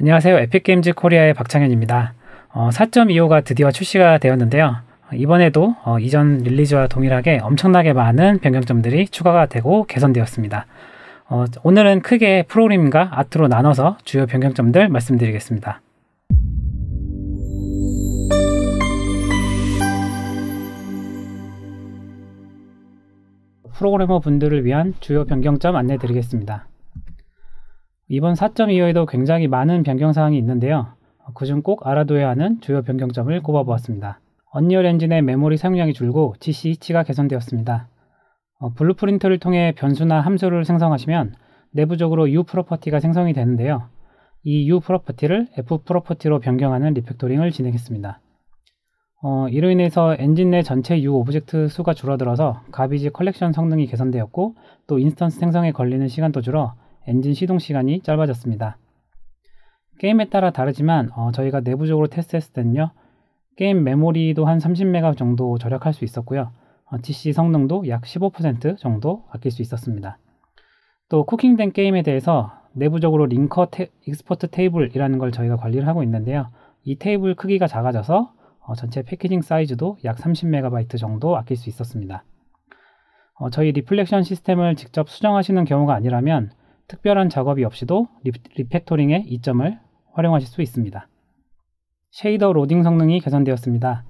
안녕하세요. 에픽게임즈 코리아의 박창현입니다. 4.25가 드디어 출시가 되었는데요. 이번에도 이전 릴리즈와 동일하게 엄청나게 많은 변경점들이 추가가 되고 개선되었습니다. 오늘은 크게 프로그램과 아트로 나눠서 주요 변경점들 말씀드리겠습니다. 프로그래머 분들을 위한 주요 변경점 안내 드리겠습니다. 이번 4.25에도 굉장히 많은 변경사항이 있는데요. 그중 꼭 알아둬야 하는 주요 변경점을 꼽아보았습니다. 언리얼 엔진의 메모리 사용량이 줄고 GCH가 개선되었습니다. 블루프린트를 통해 변수나 함수를 생성하시면 내부적으로 U 프로퍼티가 생성이 되는데요. 이 U 프로퍼티를 F 프로퍼티로 변경하는 리팩토링을 진행했습니다. 이로 인해서 엔진 내 전체 U 오브젝트 수가 줄어들어서 가비지 컬렉션 성능이 개선되었고, 또 인스턴스 생성에 걸리는 시간도 줄어 엔진 시동 시간이 짧아졌습니다. 게임에 따라 다르지만 저희가 내부적으로 테스트했을 때는요, 게임 메모리도 한 30메가 정도 절약할 수 있었고요. GC 성능도 약 15% 정도 아낄 수 있었습니다. 또 쿠킹된 게임에 대해서 내부적으로 링커 익스포트 테이블이라는 걸 저희가 관리를 하고 있는데요. 이 테이블 크기가 작아져서 전체 패키징 사이즈도 약 30MB 정도 아낄 수 있었습니다. 저희 리플렉션 시스템을 직접 수정하시는 경우가 아니라면 특별한 작업이 없이도 리팩토링의 이점을 활용하실 수 있습니다. 쉐이더 로딩 성능이 개선되었습니다.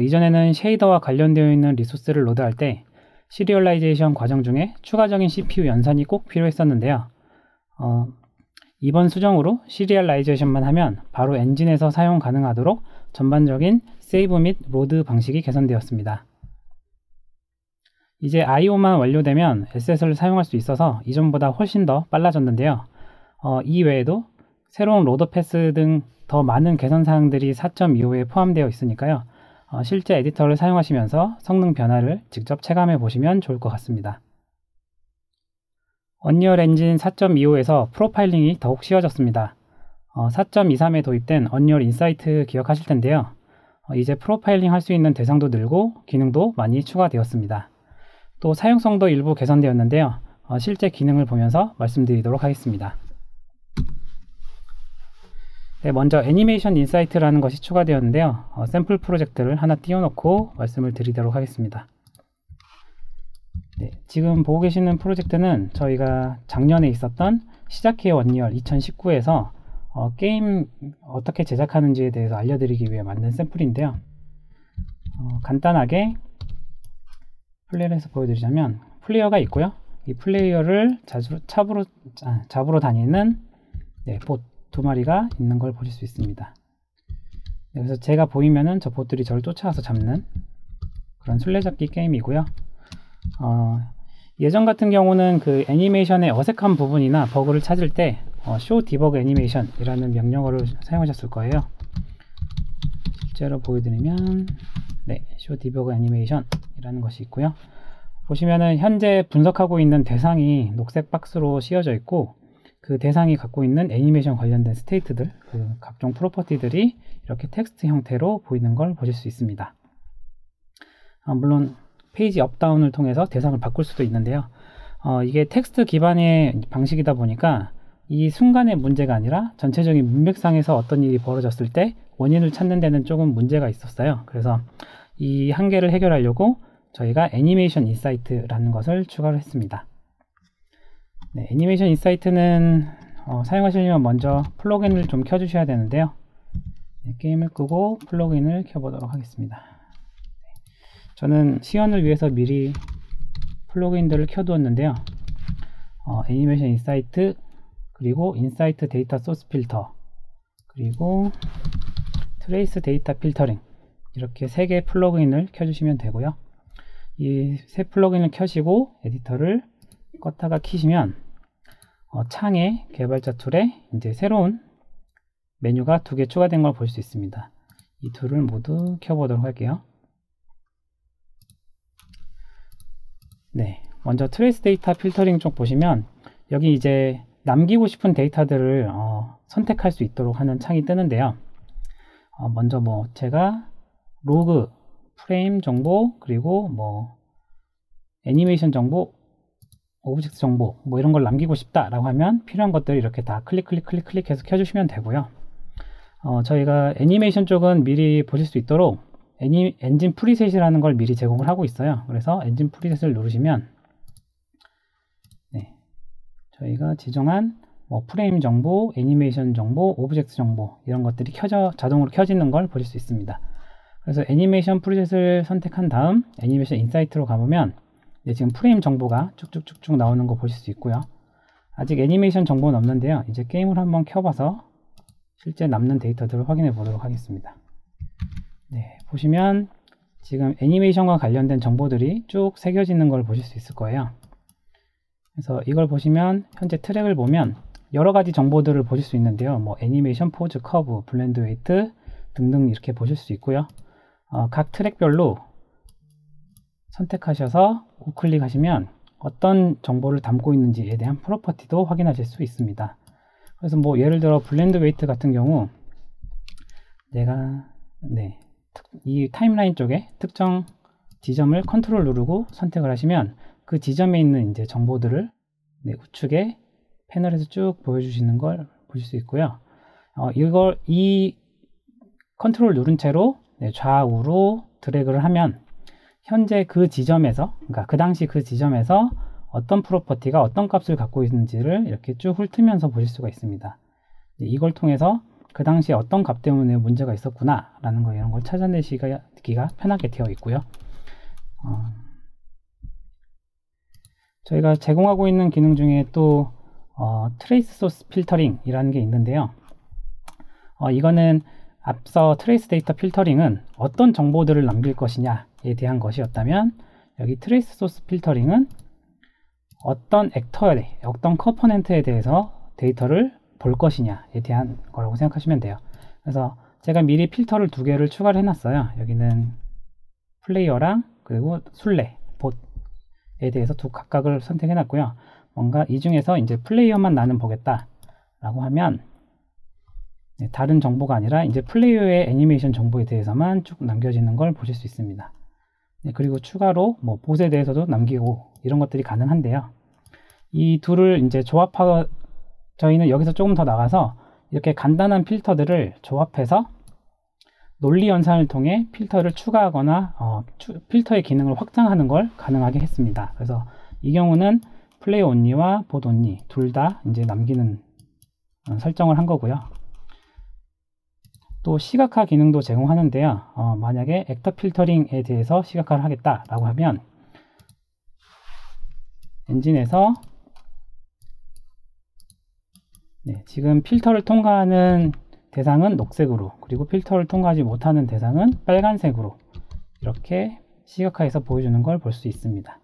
이전에는 쉐이더와 관련되어 있는 리소스를 로드할 때 시리얼라이제이션 과정 중에 추가적인 CPU 연산이 꼭 필요했었는데요. 이번 수정으로 시리얼라이제이션만 하면 바로 엔진에서 사용 가능하도록 전반적인 세이브 및 로드 방식이 개선되었습니다. 이제 I/O만 완료되면 SS를 사용할 수 있어서 이전보다 훨씬 더 빨라졌는데요. 이 외에도 새로운 로더 패스 등 더 많은 개선 사항들이 4.25에 포함되어 있으니까요. 실제 에디터를 사용하시면서 성능 변화를 직접 체감해 보시면 좋을 것 같습니다. 언리얼 엔진 4.25에서 프로파일링이 더욱 쉬워졌습니다. 4.23에 도입된 언리얼 인사이트 기억하실 텐데요. 이제 프로파일링 할 수 있는 대상도 늘고 기능도 많이 추가되었습니다. 또 사용성도 일부 개선되었는데요. 실제 기능을 보면서 말씀드리도록 하겠습니다. 네, 먼저 애니메이션 인사이트라는 것이 추가되었는데요. 샘플 프로젝트를 하나 띄워놓고 말씀을 드리도록 하겠습니다. 네, 지금 보고 계시는 프로젝트는 저희가 작년에 있었던 시작해요 언리얼 2019에서 게임 어떻게 제작하는지에 대해서 알려드리기 위해 만든 샘플인데요. 간단하게 플레이를 해서 보여드리자면 플레이어가 있고요. 이 플레이어를 잡으러 다니는 봇 두 마리가 있는 걸 보실 수 있습니다. 그래서 제가 보이면은 저 봇들이 저를 쫓아와서 잡는 그런 술래잡기 게임이고요. 예전 같은 경우는 그 애니메이션의 어색한 부분이나 버그를 찾을 때 show debug animation 이라는 명령어를 사용하셨을 거예요. 실제로 보여드리면 show debug animation 이라는 것이 있고요. 보시면은 현재 분석하고 있는 대상이 녹색 박스로 씌워져 있고, 그 대상이 갖고 있는 애니메이션 관련된 스테이트들, 그 각종 프로퍼티들이 이렇게 텍스트 형태로 보이는 걸 보실 수 있습니다. 물론 페이지 업다운을 통해서 대상을 바꿀 수도 있는데요. 이게 텍스트 기반의 방식이다 보니까 이 순간의 문제가 아니라 전체적인 문맥상에서 어떤 일이 벌어졌을 때 원인을 찾는 데는 조금 문제가 있었어요. 그래서 이 한계를 해결하려고 저희가 애니메이션 인사이트라는 것을 추가를 했습니다. 네, 애니메이션 인사이트는 사용하시려면 먼저 플러그인을 좀 켜주셔야 되는데요. 네, 게임을 끄고 플러그인을 켜보도록 하겠습니다. 저는 시연을 위해서 미리 플러그인들을 켜두었는데요. 애니메이션 인사이트, 그리고 인사이트 데이터 소스 필터, 그리고 트레이스 데이터 필터링, 이렇게 3개의 플러그인을 켜주시면 되고요. 이 세 플러그인을 켜시고 에디터를 껐다가 키시면 창에 개발자 툴에 이제 새로운 메뉴가 2개 추가된 걸 볼 수 있습니다. 이 둘을 모두 켜보도록 할게요. 네, 먼저 트레이스 데이터 필터링 쪽 보시면 여기 이제 남기고 싶은 데이터들을 선택할 수 있도록 하는 창이 뜨는데요. 먼저 제가 로그, 프레임 정보, 그리고 애니메이션 정보, 오브젝트 정보 뭐 이런 걸 남기고 싶다라고 하면 필요한 것들을 이렇게 다 클릭해서 켜주시면 되고요. 저희가 애니메이션 쪽은 미리 보실 수 있도록 엔진 프리셋이라는 걸 미리 제공을 하고 있어요. 그래서 엔진 프리셋을 누르시면 네, 저희가 지정한 뭐 프레임 정보, 애니메이션 정보, 오브젝트 정보 이런 것들이 자동으로 켜지는 걸 보실 수 있습니다. 그래서 애니메이션 프리셋을 선택한 다음 애니메이션 인사이트로 가보면 지금 프레임 정보가 쭉쭉쭉쭉 나오는 거 보실 수 있고요. 아직 애니메이션 정보는 없는데요. 이제 게임을 한번 켜봐서 실제 남는 데이터들을 확인해 보도록 하겠습니다. 네, 보시면 지금 애니메이션과 관련된 정보들이 쭉 새겨지는 걸 보실 수 있을 거예요. 그래서 이걸 보시면 현재 트랙을 보면 여러 가지 정보들을 보실 수 있는데요. 뭐 애니메이션, 포즈, 커브, 블렌드 웨이트 등등 이렇게 보실 수 있고요. 각 트랙별로 선택하셔서 우클릭하시면 어떤 정보를 담고 있는지에 대한 프로퍼티도 확인하실 수 있습니다. 그래서 뭐 예를 들어 블렌드 웨이트 같은 경우 내가 이 타임라인 쪽에 특정 지점을 컨트롤 누르고 선택을 하시면 그 지점에 있는 이제 정보들을 우측에 패널에서 쭉 보여주시는 걸 보실 수 있고요. 이 컨트롤 누른 채로 좌우로 드래그를 하면 현재 그 지점에서, 그러니까 그 당시 그 지점에서 어떤 프로퍼티가 어떤 값을 갖고 있는지를 이렇게 쭉 훑으면서 보실 수가 있습니다. 이걸 통해서 그 당시에 어떤 값 때문에 문제가 있었구나 라는 거 이런 걸 찾아내기가 편하게 되어 있고요. 저희가 제공하고 있는 기능 중에 또 트레이스 소스 필터링 이라는 게 있는데요. 이거는 앞서 트레이스 데이터 필터링은 어떤 정보들을 남길 것이냐에 대한 것이었다면 여기 트레이스 소스 필터링은 어떤 액터에 어떤 컴포넌트에 대해서 데이터를 볼 것이냐에 대한 거라고 생각하시면 돼요. 그래서 제가 미리 필터를 2개를 추가를 해놨어요. 여기는 플레이어랑 그리고 술래, 봇에 대해서 각각을 선택해놨고요. 뭔가 이 중에서 이제 플레이어만 나는 보겠다 라고 하면 다른 정보가 아니라 이제 플레이어의 애니메이션 정보에 대해서만 쭉 남겨지는 걸 보실 수 있습니다. 그리고 추가로 뭐 봇에 대해서도 남기고 이런 것들이 가능한데요. 이 둘을 이제 저희는 여기서 조금 더 나가서 이렇게 간단한 필터들을 조합해서 논리 연산을 통해 필터를 추가하거나 필터의 기능을 확장하는 걸 가능하게 했습니다. 그래서 이 경우는 플레이 온리와 봇 온리 둘 다 이제 남기는 설정을 한 거고요. 또 시각화 기능도 제공하는데요. 만약에 액터 필터링에 대해서 시각화를 하겠다라고 하면 엔진에서 지금 필터를 통과하는 대상은 녹색으로, 그리고 필터를 통과하지 못하는 대상은 빨간색으로 이렇게 시각화해서 보여주는 걸 볼 수 있습니다.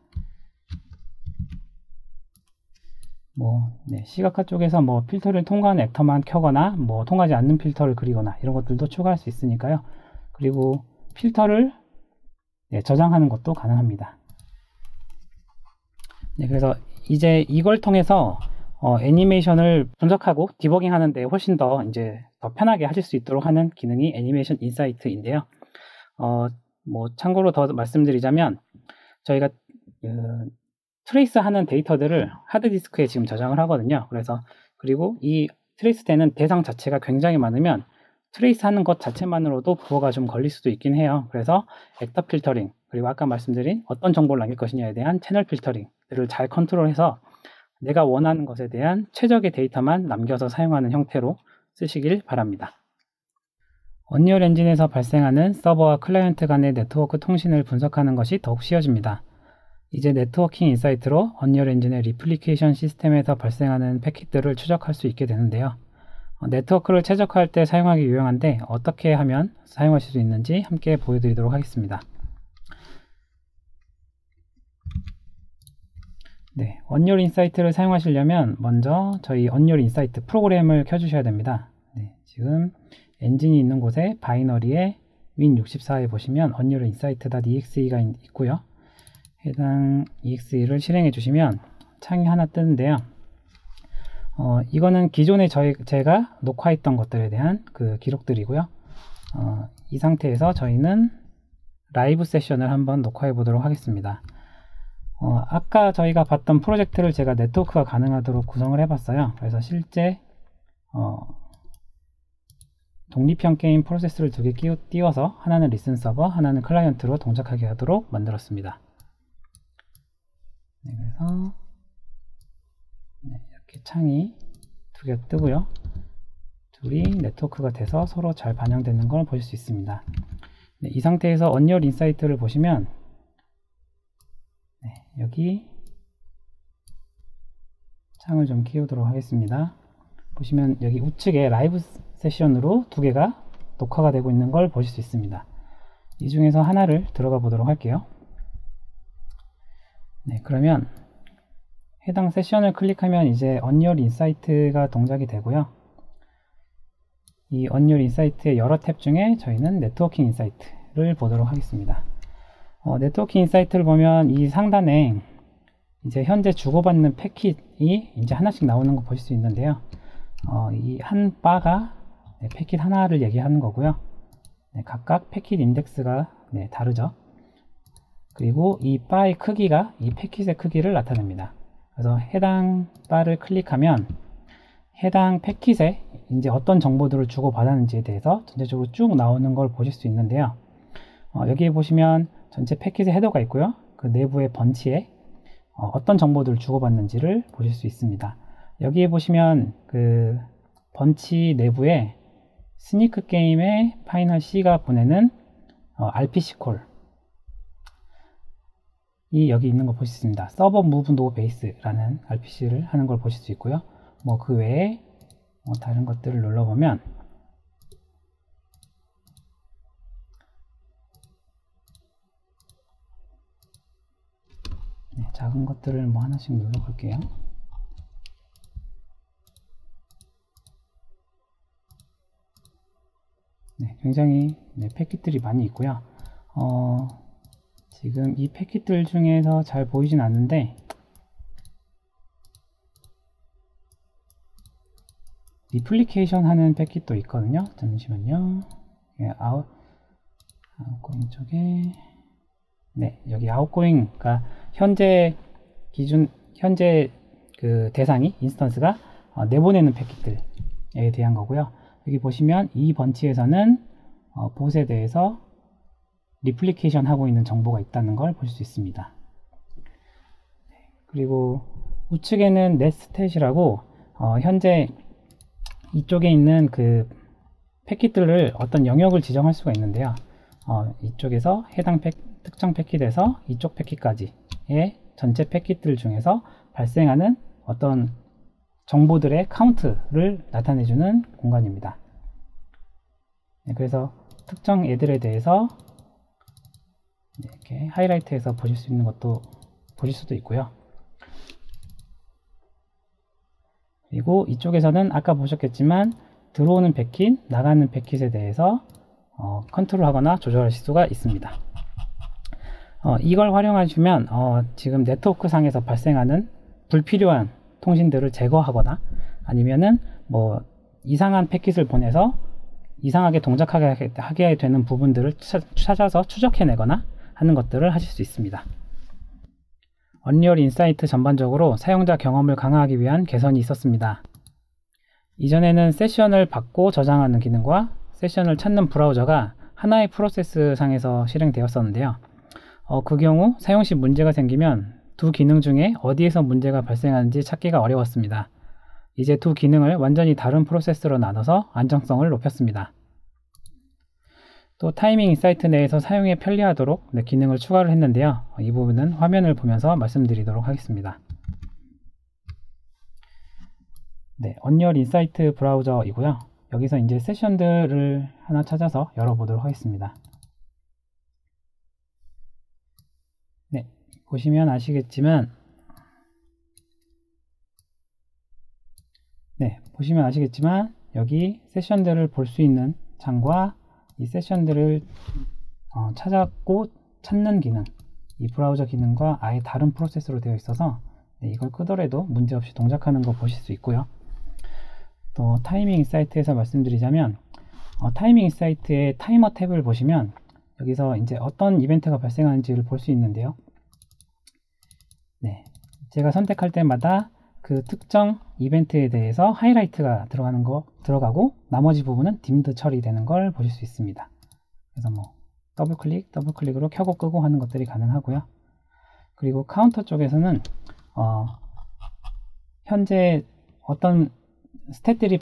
시각화 쪽에서 뭐 필터를 통과하는 액터만 켜거나 뭐 통과하지 않는 필터를 그리거나 이런 것들도 추가할 수 있으니까요. 그리고 필터를 저장하는 것도 가능합니다. 그래서 이제 이걸 통해서 애니메이션을 분석하고 디버깅 하는데 훨씬 더 편하게 하실 수 있도록 하는 기능이 애니메이션 인사이트인데요. 뭐 참고로 더 말씀드리자면 저희가 트레이스 하는 데이터들을 하드디스크에 지금 저장을 하거든요. 그리고 이 트레이스 되는 대상 자체가 굉장히 많으면 트레이스 하는 것 자체만으로도 부어가 좀 걸릴 수도 있긴 해요. 그래서 액터 필터링, 그리고 아까 말씀드린 어떤 정보를 남길 것이냐에 대한 채널 필터링들을 잘 컨트롤해서 내가 원하는 것에 대한 최적의 데이터만 남겨서 사용하는 형태로 쓰시길 바랍니다. 언리얼 엔진에서 발생하는 서버와 클라이언트 간의 네트워크 통신을 분석하는 것이 더욱 쉬워집니다. 이제 네트워킹 인사이트로 언리얼 엔진의 리플리케이션 시스템에서 발생하는 패킷들을 추적할 수 있게 되는데요. 네트워크를 최적화할 때 사용하기 유용한데 어떻게 하면 사용하실 수 있는지 함께 보여드리도록 하겠습니다. 언리얼 인사이트를 사용하시려면 먼저 저희 언리얼 인사이트 프로그램을 켜주셔야 됩니다. 지금 엔진이 있는 곳에 바이너리에 win64에 보시면 언리얼 인사이트.exe가 있고요. 해당 exe를 실행해 주시면 창이 하나 뜨는데요. 이거는 기존에 제가 녹화했던 것들에 대한 그 기록들이고요. 이 상태에서 저희는 라이브 세션을 한번 녹화해 보도록 하겠습니다. 아까 저희가 봤던 프로젝트를 제가 네트워크가 가능하도록 구성을 해봤어요. 그래서 실제 독립형 게임 프로세스를 두 개 띄워서 하나는 리슨 서버, 하나는 클라이언트로 동작하게 하도록 만들었습니다. 네, 그래서 이렇게 창이 두 개 뜨고요. 둘이 네트워크가 돼서 서로 잘 반영되는 걸 보실 수 있습니다. 네, 이 상태에서 언리얼 인사이트를 보시면 여기 창을 좀 키우도록 하겠습니다. 보시면 여기 우측에 라이브 세션으로 두 개가 녹화가 되고 있는 걸 보실 수 있습니다. 이 중에서 하나를 들어가 보도록 할게요. 네, 그러면 해당 세션을 클릭하면 이제 언리얼 인사이트가 동작이 되고요. 이 언리얼 인사이트의 여러 탭 중에 저희는 네트워킹 인사이트를 보도록 하겠습니다. 네트워킹 인사이트를 보면 이 상단에 이제 현재 주고받는 패킷이 이제 하나씩 나오는 거 보실 수 있는데요. 이 한 바가 패킷 하나를 얘기하는 거고요. 각각 패킷 인덱스가 다르죠. 그리고 이 바의 크기가 이 패킷의 크기를 나타냅니다. 그래서 해당 바를 클릭하면 해당 패킷에 이제 어떤 정보들을 주고받았는지에 대해서 전체적으로 쭉 나오는 걸 보실 수 있는데요. 여기에 보시면 전체 패킷의 헤더가 있고요. 그 내부의 번치에 어떤 정보들을 주고받는지를 보실 수 있습니다. 여기에 보시면 그 번치 내부에 스니크 게임의 파이널 C가 보내는 RPC 콜 이 여기 있는 거 보실 수 있습니다. 서버 무브 노 베이스라는 RPC를 하는 걸 보실 수 있고요. 뭐 그 외에 다른 것들을 눌러보면 작은 것들을 뭐 하나씩 눌러볼게요. 굉장히 패킷들이 많이 있고요. 지금 이 패킷들 중에서 잘 보이진 않는데 리플리케이션 하는 패킷도 있거든요. 잠시만요. 아웃고잉 쪽에 여기 아웃고잉, 그러니까 현재 그 대상이 인스턴스가 내보내는 패킷들에 대한 거고요. 여기 보시면 이 번치에서는 봇에 대해서 리플리케이션 하고 있는 정보가 있다는 걸 보실 수 있습니다. 그리고 우측에는 넷스탯이라고 현재 이쪽에 있는 그 패킷들을 어떤 영역을 지정할 수가 있는데요. 이쪽에서 해당 특정 패킷에서 이쪽 패킷까지의 전체 패킷들 중에서 발생하는 어떤 정보들의 카운트를 나타내주는 공간입니다. 그래서 특정 애들에 대해서 이렇게 하이라이트해서 보실 수 있는 것도 보실 수도 있고요. 그리고 이쪽에서는 아까 보셨겠지만 들어오는 패킷, 나가는 패킷에 대해서 컨트롤하거나 조절하실 수가 있습니다. 이걸 활용하시면 지금 네트워크 상에서 발생하는 불필요한 통신들을 제거하거나 아니면은 뭐 이상한 패킷을 보내서 이상하게 동작하게 되는 부분들을 찾아서 추적해내거나 하는 것들을 하실 수 있습니다. 언리얼 인사이트 전반적으로 사용자 경험을 강화하기 위한 개선이 있었습니다. 이전에는 세션을 받고 저장하는 기능과 세션을 찾는 브라우저가 하나의 프로세스 상에서 실행되었었는데요. 그 경우 사용 시 문제가 생기면 두 기능 중에 어디에서 문제가 발생하는지 찾기가 어려웠습니다. 이제 두 기능을 완전히 다른 프로세스로 나눠서 안정성을 높였습니다. 또 타이밍 인사이트 내에서 사용에 편리하도록 기능을 추가를 했는데요. 이 부분은 화면을 보면서 말씀드리도록 하겠습니다. 언리얼 인사이트 브라우저이고요. 여기서 이제 세션들을 하나 찾아서 열어보도록 하겠습니다. 보시면 아시겠지만 여기 세션들을 볼 수 있는 창과 이 세션들을 찾고 찾는 기능, 이 브라우저 기능과 아예 다른 프로세스로 되어 있어서 이걸 끄더라도 문제없이 동작하는 거 보실 수 있고요. 또 타이밍 인사이트에서 말씀드리자면 타이밍 인사이트의 타이머 탭을 보시면 여기서 이제 어떤 이벤트가 발생하는지를 볼 수 있는데요. 제가 선택할 때마다 그 특정 이벤트에 대해서 하이라이트가 들어가고 나머지 부분은 딤드 처리되는 걸 보실 수 있습니다. 그래서 뭐 더블 클릭으로 켜고 끄고 하는 것들이 가능하고요. 그리고 카운터 쪽에서는 현재 어떤 스탯들이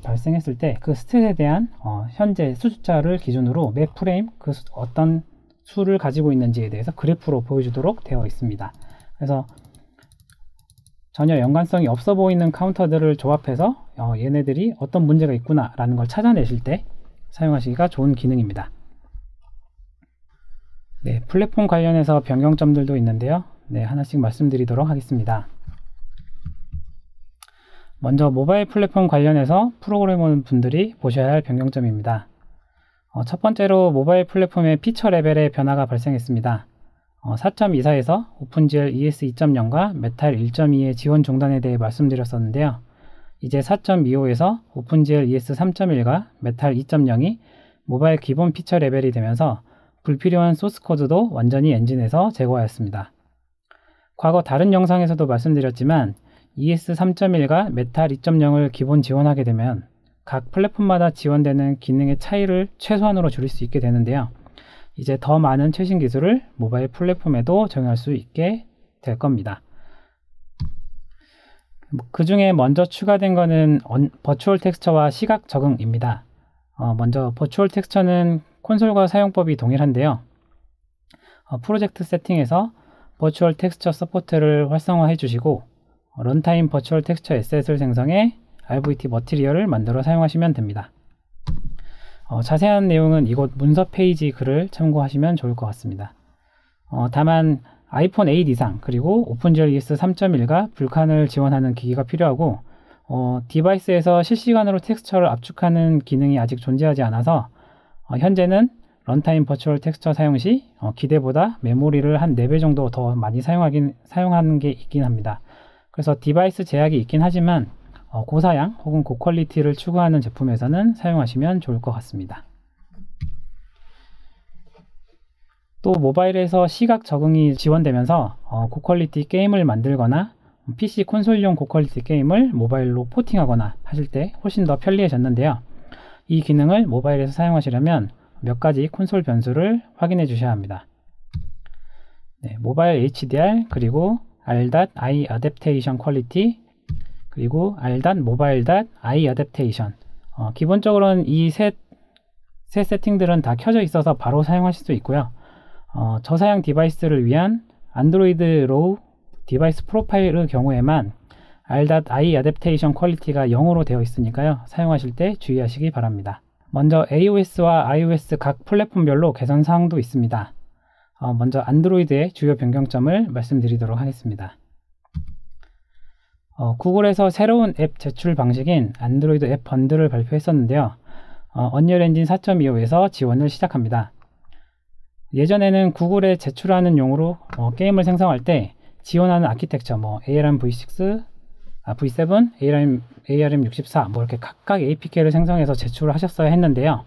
발생했을 때 그 스탯에 대한 현재 숫자를 기준으로 매 프레임 그 어떤 수를 가지고 있는지에 대해서 그래프로 보여주도록 되어 있습니다. 그래서 전혀 연관성이 없어 보이는 카운터들을 조합해서 얘네들이 어떤 문제가 있구나 라는 걸 찾아내실 때 사용하시기가 좋은 기능입니다. 네, 플랫폼 관련해서 변경점들도 있는데요. 네, 하나씩 말씀드리도록 하겠습니다. 먼저 모바일 플랫폼 관련해서 프로그래머 분들이 보셔야 할 변경점입니다. 첫 번째로 모바일 플랫폼의 피처 레벨의 변화가 발생했습니다. 4.24에서 오픈GL ES 2.0과 메탈 1.2의 지원 중단에 대해 말씀드렸었는데요. 이제 4.25에서 오픈GL ES 3.1과 메탈 2.0이 모바일 기본 피처 레벨이 되면서 불필요한 소스 코드도 완전히 엔진에서 제거하였습니다. 과거 다른 영상에서도 말씀드렸지만 ES 3.1과 메탈 2.0을 기본 지원하게 되면 각 플랫폼마다 지원되는 기능의 차이를 최소한으로 줄일 수 있게 되는데요. 이제 더 많은 최신 기술을 모바일 플랫폼에도 적용할 수 있게 될 겁니다. 그 중에 먼저 추가된 것은 버추얼 텍스처와 시각 적응입니다. 먼저 버추얼 텍스처는 콘솔과 사용법이 동일한데요. 프로젝트 세팅에서 버추얼 텍스처 서포트를 활성화해 주시고 런타임 버추얼 텍스처 에셋을 생성해 RVT 머티리얼을 만들어 사용하시면 됩니다. 자세한 내용은 이곳 문서 페이지 글을 참고하시면 좋을 것 같습니다. 다만 아이폰 8 이상 그리고 오픈GL ES 3.1과 불칸을 지원하는 기기가 필요하고 디바이스에서 실시간으로 텍스처를 압축하는 기능이 아직 존재하지 않아서 현재는 런타임 버추얼 텍스처 사용 시 기대보다 메모리를 한 4배 정도 더 많이 사용하는 게 있긴 합니다. 그래서 디바이스 제약이 있긴 하지만 고사양 혹은 고퀄리티를 추구하는 제품에서는 사용하시면 좋을 것 같습니다. 또 모바일에서 시각 적응이 지원되면서 고퀄리티 게임을 만들거나 PC 콘솔용 고퀄리티 게임을 모바일로 포팅하거나 하실 때 훨씬 더 편리해졌는데요. 이 기능을 모바일에서 사용하시려면 몇 가지 콘솔 변수를 확인해 주셔야 합니다. 네, 모바일 HDR 그리고 R.I Adaptation Quality 그리고 R.Mobile.I Adaptation 기본적으로는 이 세 세팅들은 다 켜져 있어서 바로 사용하실 수 있고요. 저사양 디바이스를 위한 안드로이드 로우 디바이스 프로파일의 경우에만 R.I Adaptation Quality가 0으로 되어 있으니까요. 사용하실 때 주의하시기 바랍니다. 먼저 iOS와 iOS 각 플랫폼별로 개선 사항도 있습니다. 먼저 안드로이드의 주요 변경점을 말씀드리도록 하겠습니다. 구글에서 새로운 앱 제출 방식인 안드로이드 앱 번들을 발표했었는데요. 언리얼 엔진 4.25에서 지원을 시작합니다. 예전에는 구글에 제출하는 용으로 게임을 생성할 때 지원하는 아키텍처 ARM V6, V7, ARM64 이렇게 각각 APK를 생성해서 제출을 하셨어야 했는데요.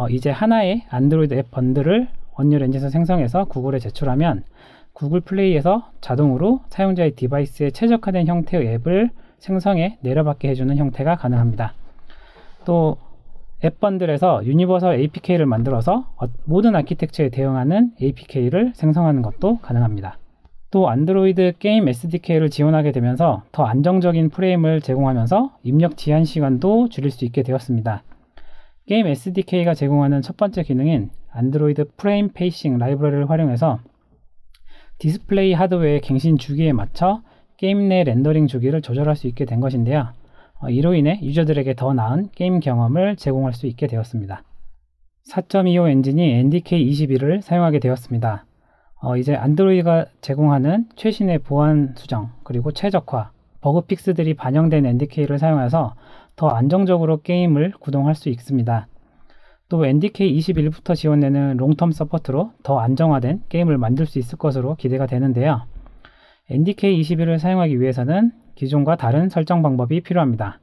이제 하나의 안드로이드 앱 번들을 언리얼 엔진에서 생성해서 구글에 제출하면 구글 플레이에서 자동으로 사용자의 디바이스에 최적화된 형태의 앱을 생성해 내려받게 해주는 형태가 가능합니다. 또 앱 번들에서 유니버설 APK를 만들어서 모든 아키텍처에 대응하는 APK를 생성하는 것도 가능합니다. 또 안드로이드 게임 SDK를 지원하게 되면서 더 안정적인 프레임을 제공하면서 입력 지연 시간도 줄일 수 있게 되었습니다. 게임 SDK가 제공하는 첫 번째 기능인 안드로이드 프레임 페이싱 라이브러리를 활용해서 디스플레이 하드웨어의 갱신 주기에 맞춰 게임 내 렌더링 주기를 조절할 수 있게 된 것인데요. 이로 인해 유저들에게 더 나은 게임 경험을 제공할 수 있게 되었습니다. 4.25 엔진이 NDK21을 사용하게 되었습니다. 이제 안드로이드가 제공하는 최신의 보안 수정 그리고 최적화, 버그 픽스들이 반영된 NDK를 사용해서 더 안정적으로 게임을 구동할 수 있습니다. 또 NDK21부터 지원되는 롱텀 서포트로 더 안정화된 게임을 만들 수 있을 것으로 기대가 되는데요. NDK21을 사용하기 위해서는 기존과 다른 설정 방법이 필요합니다.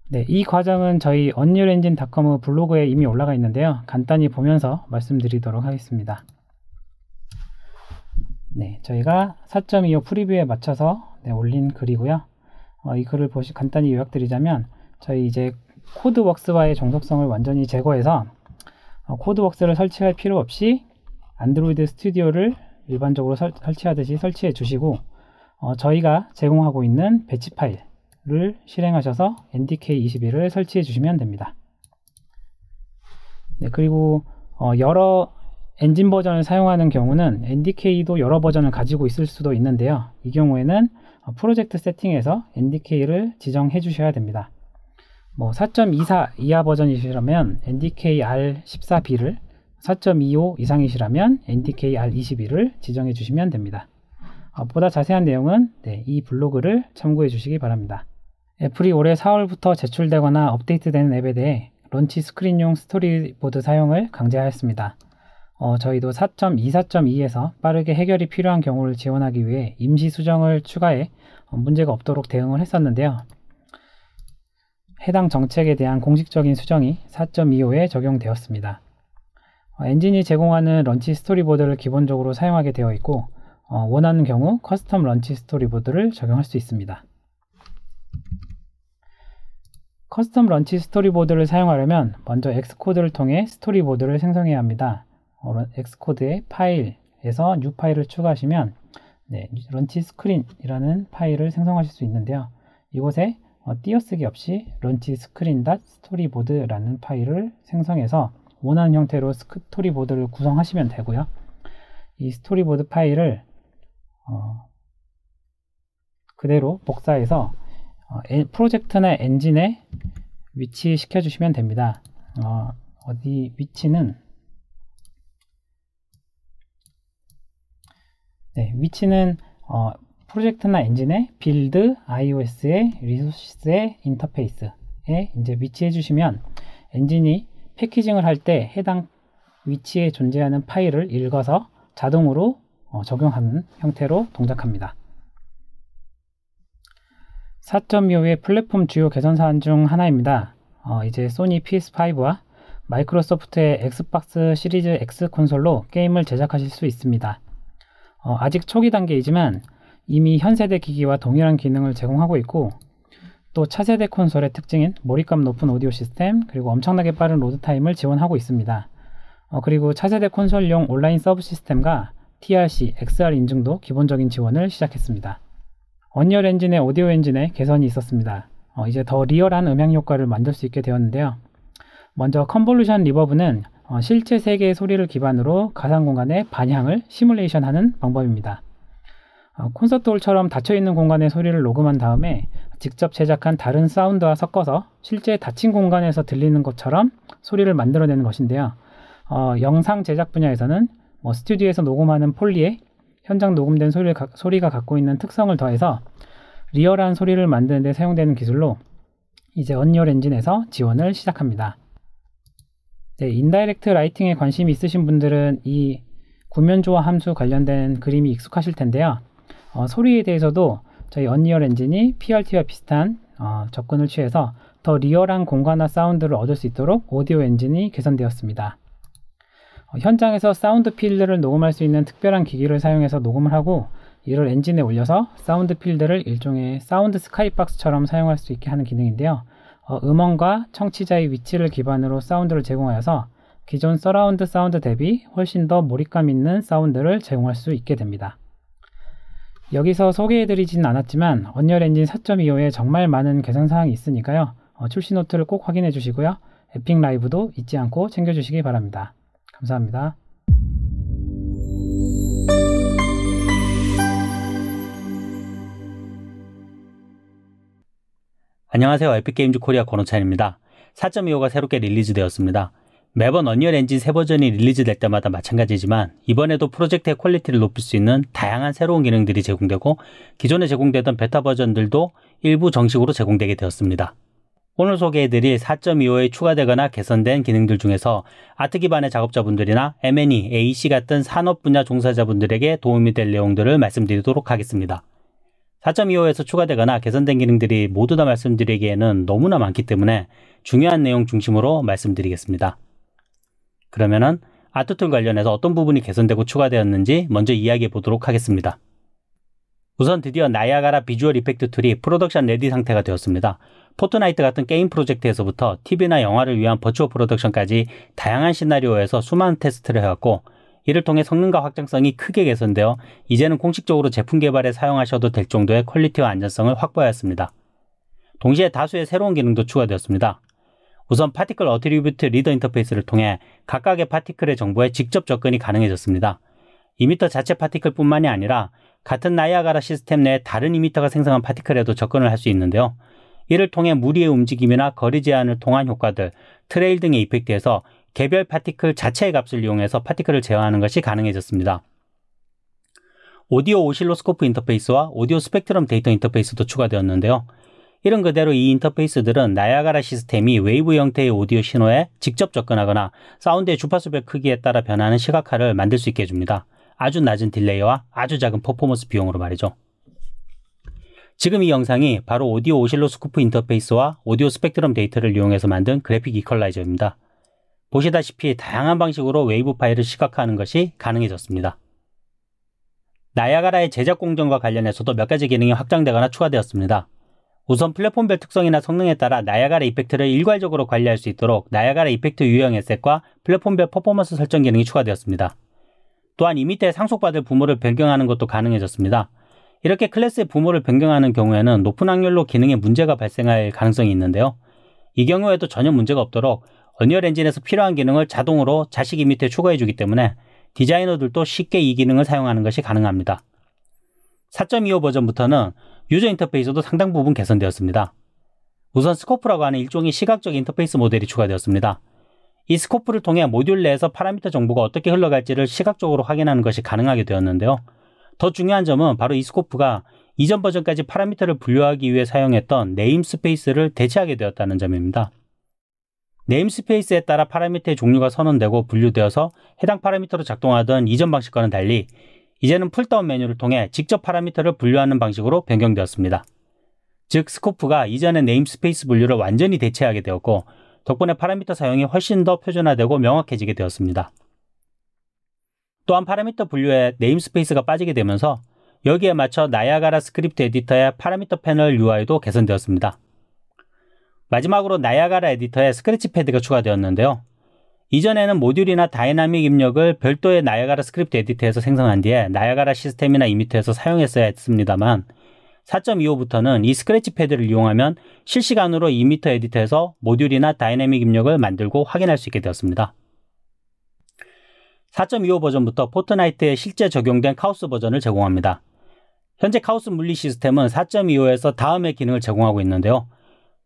네, 이 과정은 저희 unrealengine.com의 블로그에 이미 올라가 있는데요. 간단히 보면서 말씀드리도록 하겠습니다. 네, 저희가 4.25 프리뷰에 맞춰서 올린 글이고요. 이 글을 간단히 요약드리자면 저희 이제 코드웍스와의 종속성을 완전히 제거해서 코드웍스를 설치할 필요 없이 안드로이드 스튜디오를 일반적으로 설치하듯이 설치해 주시고 저희가 제공하고 있는 배치 파일을 실행하셔서 NDK21을 설치해 주시면 됩니다. 네, 그리고 여러 엔진 버전을 사용하는 경우는 NDK도 여러 버전을 가지고 있을 수도 있는데요. 이 경우에는 프로젝트 세팅에서 NDK를 지정해 주셔야 됩니다. 4.24 이하 버전이시라면 NDK R14B를, 4.25 이상이시라면 NDK R21을 지정해 주시면 됩니다. 보다 자세한 내용은 이 블로그를 참고해 주시기 바랍니다. 애플이 올해 4월부터 제출되거나 업데이트되는 앱에 대해 런치 스크린용 스토리보드 사용을 강제하였습니다. 저희도 4.24.2에서 빠르게 해결이 필요한 경우를 지원하기 위해 임시 수정을 추가해 문제가 없도록 대응을 했었는데요. 해당 정책에 대한 공식적인 수정이 4.25에 적용되었습니다. 엔진이 제공하는 런치 스토리보드를 기본적으로 사용하게 되어 있고 원하는 경우 커스텀 런치 스토리보드를 적용할 수 있습니다. 커스텀 런치 스토리보드를 사용하려면 먼저 엑스코드를 통해 스토리보드를 생성해야 합니다. 엑스코드의 파일에서 뉴 파일을 추가하시면 런치 스크린이라는 파일을 생성하실 수 있는데요. 이곳에 띄어쓰기 없이 런치 스크린.스토리보드라는 파일을 생성해서 원하는 형태로 스토리보드를 구성하시면 되고요. 이 스토리보드 파일을 그대로 복사해서 프로젝트나 엔진에 위치시켜 주시면 됩니다. 위치는 프로젝트나 엔진의 빌드, iOS의 리소스의 인터페이스에 이제 위치해 주시면 엔진이 패키징을 할 때 해당 위치에 존재하는 파일을 읽어서 자동으로 적용하는 형태로 동작합니다. 4.25의 플랫폼 주요 개선 사안 중 하나입니다. 이제 소니 PS5와 마이크로소프트의 엑스박스 시리즈 X 콘솔로 게임을 제작하실 수 있습니다. 아직 초기 단계이지만 이미 현세대 기기와 동일한 기능을 제공하고 있고 또 차세대 콘솔의 특징인 몰입감 높은 오디오 시스템 그리고 엄청나게 빠른 로드 타임을 지원하고 있습니다. 그리고 차세대 콘솔용 온라인 서브 시스템과 TRC, XR 인증도 기본적인 지원을 시작했습니다. 언리얼 엔진의 오디오 엔진에 개선이 있었습니다. 이제 더 리얼한 음향 효과를 만들 수 있게 되었는데요. 먼저 컨볼루션 리버브는 실제 세계의 소리를 기반으로 가상 공간의 반향을 시뮬레이션하는 방법입니다. 콘서트홀처럼 닫혀있는 공간의 소리를 녹음한 다음에 직접 제작한 다른 사운드와 섞어서 실제 닫힌 공간에서 들리는 것처럼 소리를 만들어내는 것인데요. 영상 제작 분야에서는 스튜디오에서 녹음하는 폴리에 현장 녹음된 소리가 갖고 있는 특성을 더해서 리얼한 소리를 만드는 데 사용되는 기술로 이제 언리얼 엔진에서 지원을 시작합니다. 인다이렉트 라이팅에 관심이 있으신 분들은 이 구면조화 함수 관련된 그림이 익숙하실 텐데요. 소리에 대해서도 저희 언리얼 엔진이 PRT와 비슷한 접근을 취해서 더 리얼한 공간화 사운드를 얻을 수 있도록 오디오 엔진이 개선되었습니다. 현장에서 사운드 필드를 녹음할 수 있는 특별한 기기를 사용해서 녹음을 하고 이를 엔진에 올려서 사운드 필드를 일종의 사운드 스카이박스처럼 사용할 수 있게 하는 기능인데요. 음원과 청취자의 위치를 기반으로 사운드를 제공하여서 기존 서라운드 사운드 대비 훨씬 더 몰입감 있는 사운드를 제공할 수 있게 됩니다. 여기서 소개해드리진 않았지만 언리얼 엔진 4.25에 정말 많은 개선사항이 있으니까요. 출시 노트를 꼭 확인해 주시고요. 에픽 라이브도 잊지 않고 챙겨주시기 바랍니다. 감사합니다. 안녕하세요. 에픽게임즈 코리아 권호찬입니다. 4.25가 새롭게 릴리즈되었습니다. 매번 언리얼 엔진 새 버전이 릴리즈될 때마다 마찬가지지만 이번에도 프로젝트의 퀄리티를 높일 수 있는 다양한 새로운 기능들이 제공되고 기존에 제공되던 베타 버전들도 일부 정식으로 제공되게 되었습니다. 오늘 소개해드릴 4.25에 추가되거나 개선된 기능들 중에서 아트 기반의 작업자분들이나 M&E, AEC 같은 산업 분야 종사자분들에게 도움이 될 내용들을 말씀드리도록 하겠습니다. 4.25에서 추가되거나 개선된 기능들이 모두 다 말씀드리기에는 너무나 많기 때문에 중요한 내용 중심으로 말씀드리겠습니다. 그러면은 아트툴 관련해서 어떤 부분이 개선되고 추가되었는지 먼저 이야기해 보도록 하겠습니다. 우선 드디어 나이아가라 비주얼 이펙트 툴이 프로덕션 레디 상태가 되었습니다. 포트나이트 같은 게임 프로젝트에서부터 TV나 영화를 위한 버추어 프로덕션까지 다양한 시나리오에서 수많은 테스트를 해왔고, 이를 통해 성능과 확장성이 크게 개선되어 이제는 공식적으로 제품 개발에 사용하셔도 될 정도의 퀄리티와 안전성을 확보하였습니다. 동시에 다수의 새로운 기능도 추가되었습니다. 우선 파티클 어트리뷰트 리더 인터페이스를 통해 각각의 파티클의 정보에 직접 접근이 가능해졌습니다. 이미터 자체 파티클뿐만이 아니라 같은 나이아가라 시스템 내 다른 이미터가 생성한 파티클에도 접근을 할 수 있는데요. 이를 통해 무리의 움직임이나 거리 제한을 통한 효과들, 트레일 등의 이펙트에서 개별 파티클 자체의 값을 이용해서 파티클을 제어하는 것이 가능해졌습니다. 오디오 오실로스코프 인터페이스와 오디오 스펙트럼 데이터 인터페이스도 추가되었는데요. 이런 그대로 이 인터페이스들은 나이아가라 시스템이 웨이브 형태의 오디오 신호에 직접 접근하거나 사운드의 주파수별 크기에 따라 변하는 시각화를 만들 수 있게 해줍니다. 아주 낮은 딜레이와 아주 작은 퍼포먼스 비용으로 말이죠. 지금 이 영상이 바로 오디오 오실로스코프 인터페이스와 오디오 스펙트럼 데이터를 이용해서 만든 그래픽 이퀄라이저입니다. 보시다시피 다양한 방식으로 웨이브 파일을 시각화하는 것이 가능해졌습니다. 나이아가라의 제작 공정과 관련해서도 몇 가지 기능이 확장되거나 추가되었습니다. 우선 플랫폼별 특성이나 성능에 따라 나이아가라 이펙트를 일괄적으로 관리할 수 있도록 나이아가라 이펙트 유형 에셋과 플랫폼별 퍼포먼스 설정 기능이 추가되었습니다. 또한 이미터에 상속받을 부모를 변경하는 것도 가능해졌습니다. 이렇게 클래스의 부모를 변경하는 경우에는 높은 확률로 기능에 문제가 발생할 가능성이 있는데요. 이 경우에도 전혀 문제가 없도록 언리얼 엔진에서 필요한 기능을 자동으로 자식 이미터에 추가해주기 때문에 디자이너들도 쉽게 이 기능을 사용하는 것이 가능합니다. 4.25 버전부터는 유저 인터페이스도 상당 부분 개선되었습니다. 우선 스코프라고 하는 일종의 시각적 인터페이스 모델이 추가되었습니다. 이 스코프를 통해 모듈 내에서 파라미터 정보가 어떻게 흘러갈지를 시각적으로 확인하는 것이 가능하게 되었는데요. 더 중요한 점은 바로 이 스코프가 이전 버전까지 파라미터를 분류하기 위해 사용했던 네임스페이스를 대체하게 되었다는 점입니다. 네임스페이스에 따라 파라미터의 종류가 선언되고 분류되어서 해당 파라미터로 작동하던 이전 방식과는 달리 이제는 풀다운 메뉴를 통해 직접 파라미터를 분류하는 방식으로 변경되었습니다. 즉 스코프가 이전의 네임스페이스 분류를 완전히 대체하게 되었고, 덕분에 파라미터 사용이 훨씬 더 표준화되고 명확해지게 되었습니다. 또한 파라미터 분류에 네임스페이스가 빠지게 되면서 여기에 맞춰 나이아가라 스크립트 에디터의 파라미터 패널 UI도 개선되었습니다. 마지막으로 나이아가라 에디터에 스크래치 패드가 추가되었는데요. 이전에는 모듈이나 다이나믹 입력을 별도의 나이아가라 스크립트 에디터에서 생성한 뒤에 나이아가라 시스템이나 이미터에서 사용했어야 했습니다만 4.25부터는 이 스크래치 패드를 이용하면 실시간으로 이미터 에디터에서 모듈이나 다이나믹 입력을 만들고 확인할 수 있게 되었습니다. 4.25 버전부터 포트나이트에 실제 적용된 카오스 버전을 제공합니다. 현재 카오스 물리 시스템은 4.25에서 다음의 기능을 제공하고 있는데요.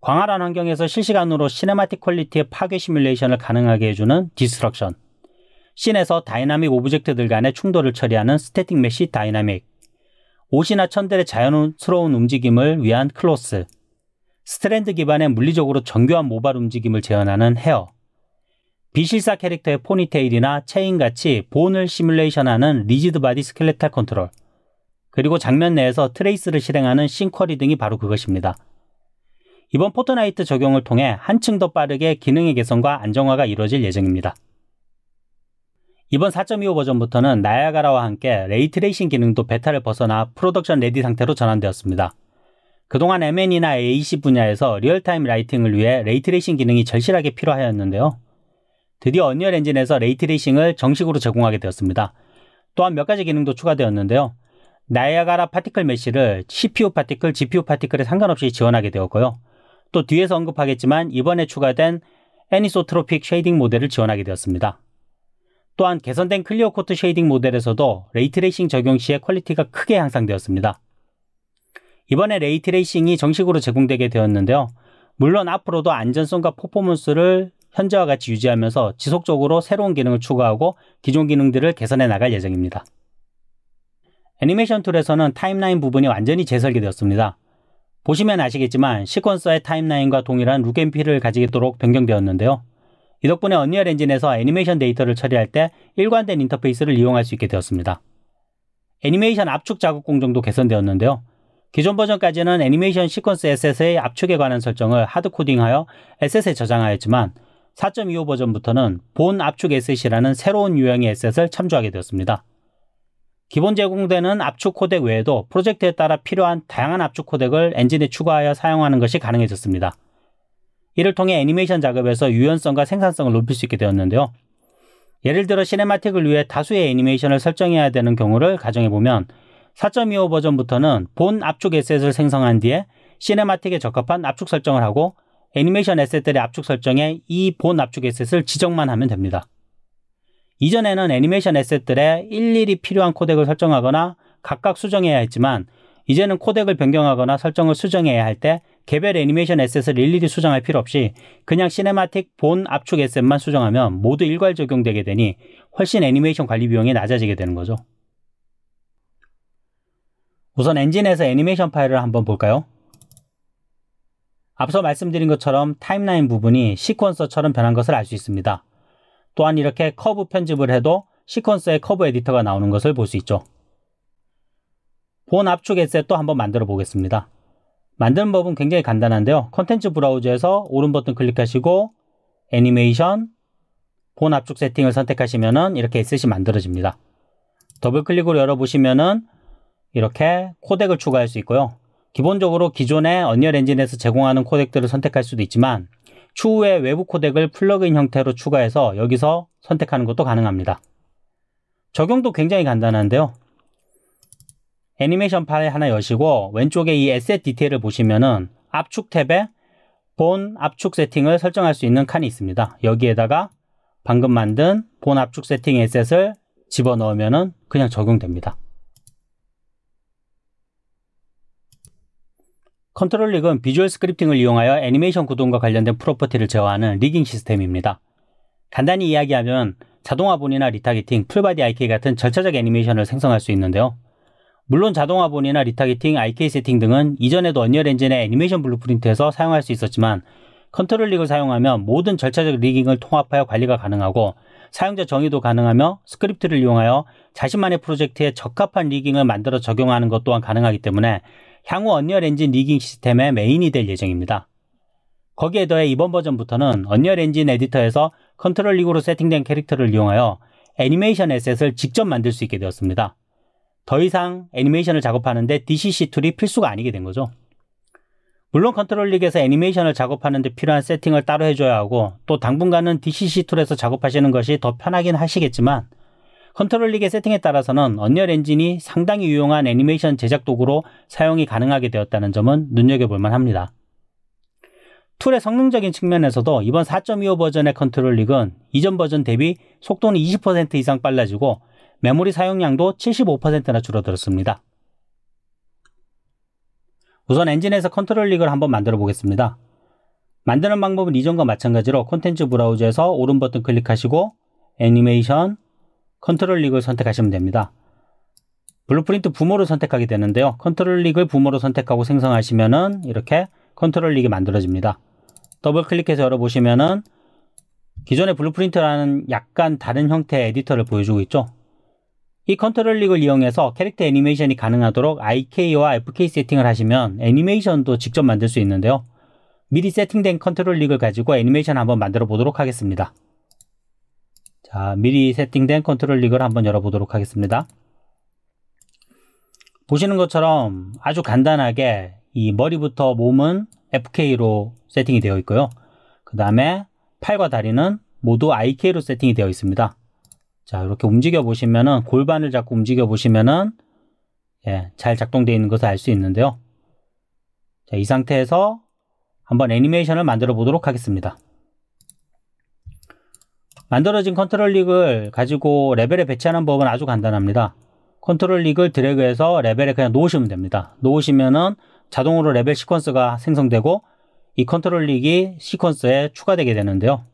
광활한 환경에서 실시간으로 시네마틱 퀄리티의 파괴 시뮬레이션을 가능하게 해주는 디스트럭션, 씬에서 다이나믹 오브젝트들 간의 충돌을 처리하는 스태틱 메시 다이나믹, 옷이나 천들의 자연스러운 움직임을 위한 클로스, 스트랜드 기반의 물리적으로 정교한 모발 움직임을 재현하는 헤어, 비실사 캐릭터의 포니테일이나 체인같이 본을 시뮬레이션하는 리지드 바디 스켈레탈 컨트롤, 그리고 장면 내에서 트레이스를 실행하는 씬 쿼리 등이 바로 그것입니다. 이번 포트나이트 적용을 통해 한층 더 빠르게 기능의 개선과 안정화가 이루어질 예정입니다. 이번 4.25 버전부터는 나이아가라와 함께 레이트레이싱 기능도 베타를 벗어나 프로덕션 레디 상태로 전환되었습니다. 그동안 MN이나 AC 분야에서 리얼타임 라이팅을 위해 레이트레이싱 기능이 절실하게 필요하였는데요. 드디어 언리얼 엔진에서 레이트레이싱을 정식으로 제공하게 되었습니다. 또한 몇 가지 기능도 추가되었는데요. 나이아가라 파티클 메쉬를 CPU 파티클, GPU 파티클에 상관없이 지원하게 되었고요. 또 뒤에서 언급하겠지만 이번에 추가된 애니소트로픽 쉐이딩 모델을 지원하게 되었습니다. 또한 개선된 클리어 코트 쉐이딩 모델에서도 레이트레이싱 적용 시에 퀄리티가 크게 향상되었습니다. 이번에 레이트레이싱이 정식으로 제공되게 되었는데요. 물론 앞으로도 안전성과 퍼포먼스를 현재와 같이 유지하면서 지속적으로 새로운 기능을 추가하고 기존 기능들을 개선해 나갈 예정입니다. 애니메이션 툴에서는 타임라인 부분이 완전히 재설계되었습니다. 보시면 아시겠지만 시퀀서의 타임라인과 동일한 룩앤필을 가지도록 변경되었는데요. 이 덕분에 언리얼 엔진에서 애니메이션 데이터를 처리할 때 일관된 인터페이스를 이용할 수 있게 되었습니다. 애니메이션 압축 자극 공정도 개선되었는데요. 기존 버전까지는 애니메이션 시퀀스 에셋의 압축에 관한 설정을 하드코딩하여 에셋에 저장하였지만 4.25 버전부터는 본 압축 에셋이라는 새로운 유형의 에셋을 참조하게 되었습니다. 기본 제공되는 압축 코덱 외에도 프로젝트에 따라 필요한 다양한 압축 코덱을 엔진에 추가하여 사용하는 것이 가능해졌습니다. 이를 통해 애니메이션 작업에서 유연성과 생산성을 높일 수 있게 되었는데요. 예를 들어 시네마틱을 위해 다수의 애니메이션을 설정해야 되는 경우를 가정해보면 4.25 버전부터는 본 압축 에셋을 생성한 뒤에 시네마틱에 적합한 압축 설정을 하고 애니메이션 에셋들의 압축 설정에 이 본 압축 에셋을 지정만 하면 됩니다. 이전에는 애니메이션 에셋들에 일일이 필요한 코덱을 설정하거나 각각 수정해야 했지만 이제는 코덱을 변경하거나 설정을 수정해야 할 때 개별 애니메이션 에셋을 일일이 수정할 필요 없이 그냥 시네마틱 본 압축 에셋만 수정하면 모두 일괄 적용되게 되니 훨씬 애니메이션 관리 비용이 낮아지게 되는 거죠. 우선 엔진에서 애니메이션 파일을 한번 볼까요? 앞서 말씀드린 것처럼 타임라인 부분이 시퀀서처럼 변한 것을 알 수 있습니다. 또한 이렇게 커브 편집을 해도 시퀀서의 커브 에디터가 나오는 것을 볼 수 있죠. 본 압축 에셋도 한번 만들어 보겠습니다. 만드는 법은 굉장히 간단한데요. 컨텐츠 브라우저에서 오른 버튼 클릭하시고 애니메이션, 본 압축 세팅을 선택하시면 이렇게 에셋이 만들어집니다. 더블 클릭으로 열어보시면 이렇게 코덱을 추가할 수 있고요. 기본적으로 기존의 언리얼 엔진에서 제공하는 코덱들을 선택할 수도 있지만 추후에 외부 코덱을 플러그인 형태로 추가해서 여기서 선택하는 것도 가능합니다. 적용도 굉장히 간단한데요. 애니메이션 파일 하나 여시고 왼쪽에 이 에셋 디테일을 보시면은 압축 탭에 본 압축 세팅을 설정할 수 있는 칸이 있습니다. 여기에다가 방금 만든 본 압축 세팅 에셋을 집어넣으면은 그냥 적용됩니다. 컨트롤 릭은 비주얼 스크립팅을 이용하여 애니메이션 구동과 관련된 프로퍼티를 제어하는 리깅 시스템입니다. 간단히 이야기하면 자동화본이나 리타게팅, 풀바디 IK 같은 절차적 애니메이션을 생성할 수 있는데요. 물론 자동화본이나 리타게팅, IK 세팅 등은 이전에도 언리얼 엔진의 애니메이션 블루프린트에서 사용할 수 있었지만 컨트롤 릭을 사용하면 모든 절차적 리깅을 통합하여 관리가 가능하고 사용자 정의도 가능하며 스크립트를 이용하여 자신만의 프로젝트에 적합한 리깅을 만들어 적용하는 것 또한 가능하기 때문에 향후 언리얼 엔진 리깅 시스템의 메인이 될 예정입니다. 거기에 더해 이번 버전부터는 언리얼 엔진 에디터에서 컨트롤 릭으로 세팅된 캐릭터를 이용하여 애니메이션 에셋을 직접 만들 수 있게 되었습니다. 더 이상 애니메이션을 작업하는데 DCC 툴이 필수가 아니게 된 거죠. 물론 컨트롤 릭에서 애니메이션을 작업하는 데 필요한 세팅을 따로 해줘야 하고 또 당분간은 DCC 툴에서 작업하시는 것이 더 편하긴 하시겠지만 컨트롤 릭의 세팅에 따라서는 언리얼 엔진이 상당히 유용한 애니메이션 제작 도구로 사용이 가능하게 되었다는 점은 눈여겨볼 만합니다. 툴의 성능적인 측면에서도 이번 4.25 버전의 컨트롤 릭은 이전 버전 대비 속도는 20% 이상 빨라지고 메모리 사용량도 75%나 줄어들었습니다. 우선 엔진에서 컨트롤 릭을 한번 만들어 보겠습니다. 만드는 방법은 이전과 마찬가지로 콘텐츠 브라우저에서 오른 버튼 클릭하시고 애니메이션, 컨트롤 릭을 선택하시면 됩니다. 블루프린트 부모를 선택하게 되는데요. 컨트롤 릭을 부모로 선택하고 생성하시면은 이렇게 컨트롤 릭이 만들어집니다. 더블 클릭해서 열어보시면은 기존의 블루프린트라는 약간 다른 형태의 에디터를 보여주고 있죠. 이 컨트롤 릭을 이용해서 캐릭터 애니메이션이 가능하도록 IK와 FK 세팅을 하시면 애니메이션도 직접 만들 수 있는데요. 미리 세팅된 컨트롤 릭을 가지고 애니메이션 한번 만들어 보도록 하겠습니다. 자, 미리 세팅된 컨트롤 릭을 한번 열어보도록 하겠습니다. 보시는 것처럼 아주 간단하게 이 머리부터 몸은 FK로 세팅이 되어 있고요. 그 다음에 팔과 다리는 모두 IK로 세팅이 되어 있습니다. 자, 이렇게 움직여 보시면은 골반을 잡고 움직여 보시면은 잘 작동되어 있는 것을 알 수 있는데요. 자, 이 상태에서 한번 애니메이션을 만들어 보도록 하겠습니다. 만들어진 컨트롤 릭을 가지고 레벨에 배치하는 법은 아주 간단합니다. 컨트롤 릭을 드래그해서 레벨에 그냥 놓으시면 됩니다. 놓으시면은 자동으로 레벨 시퀀스가 생성되고 이 컨트롤 릭이 시퀀스에 추가되게 되는데요.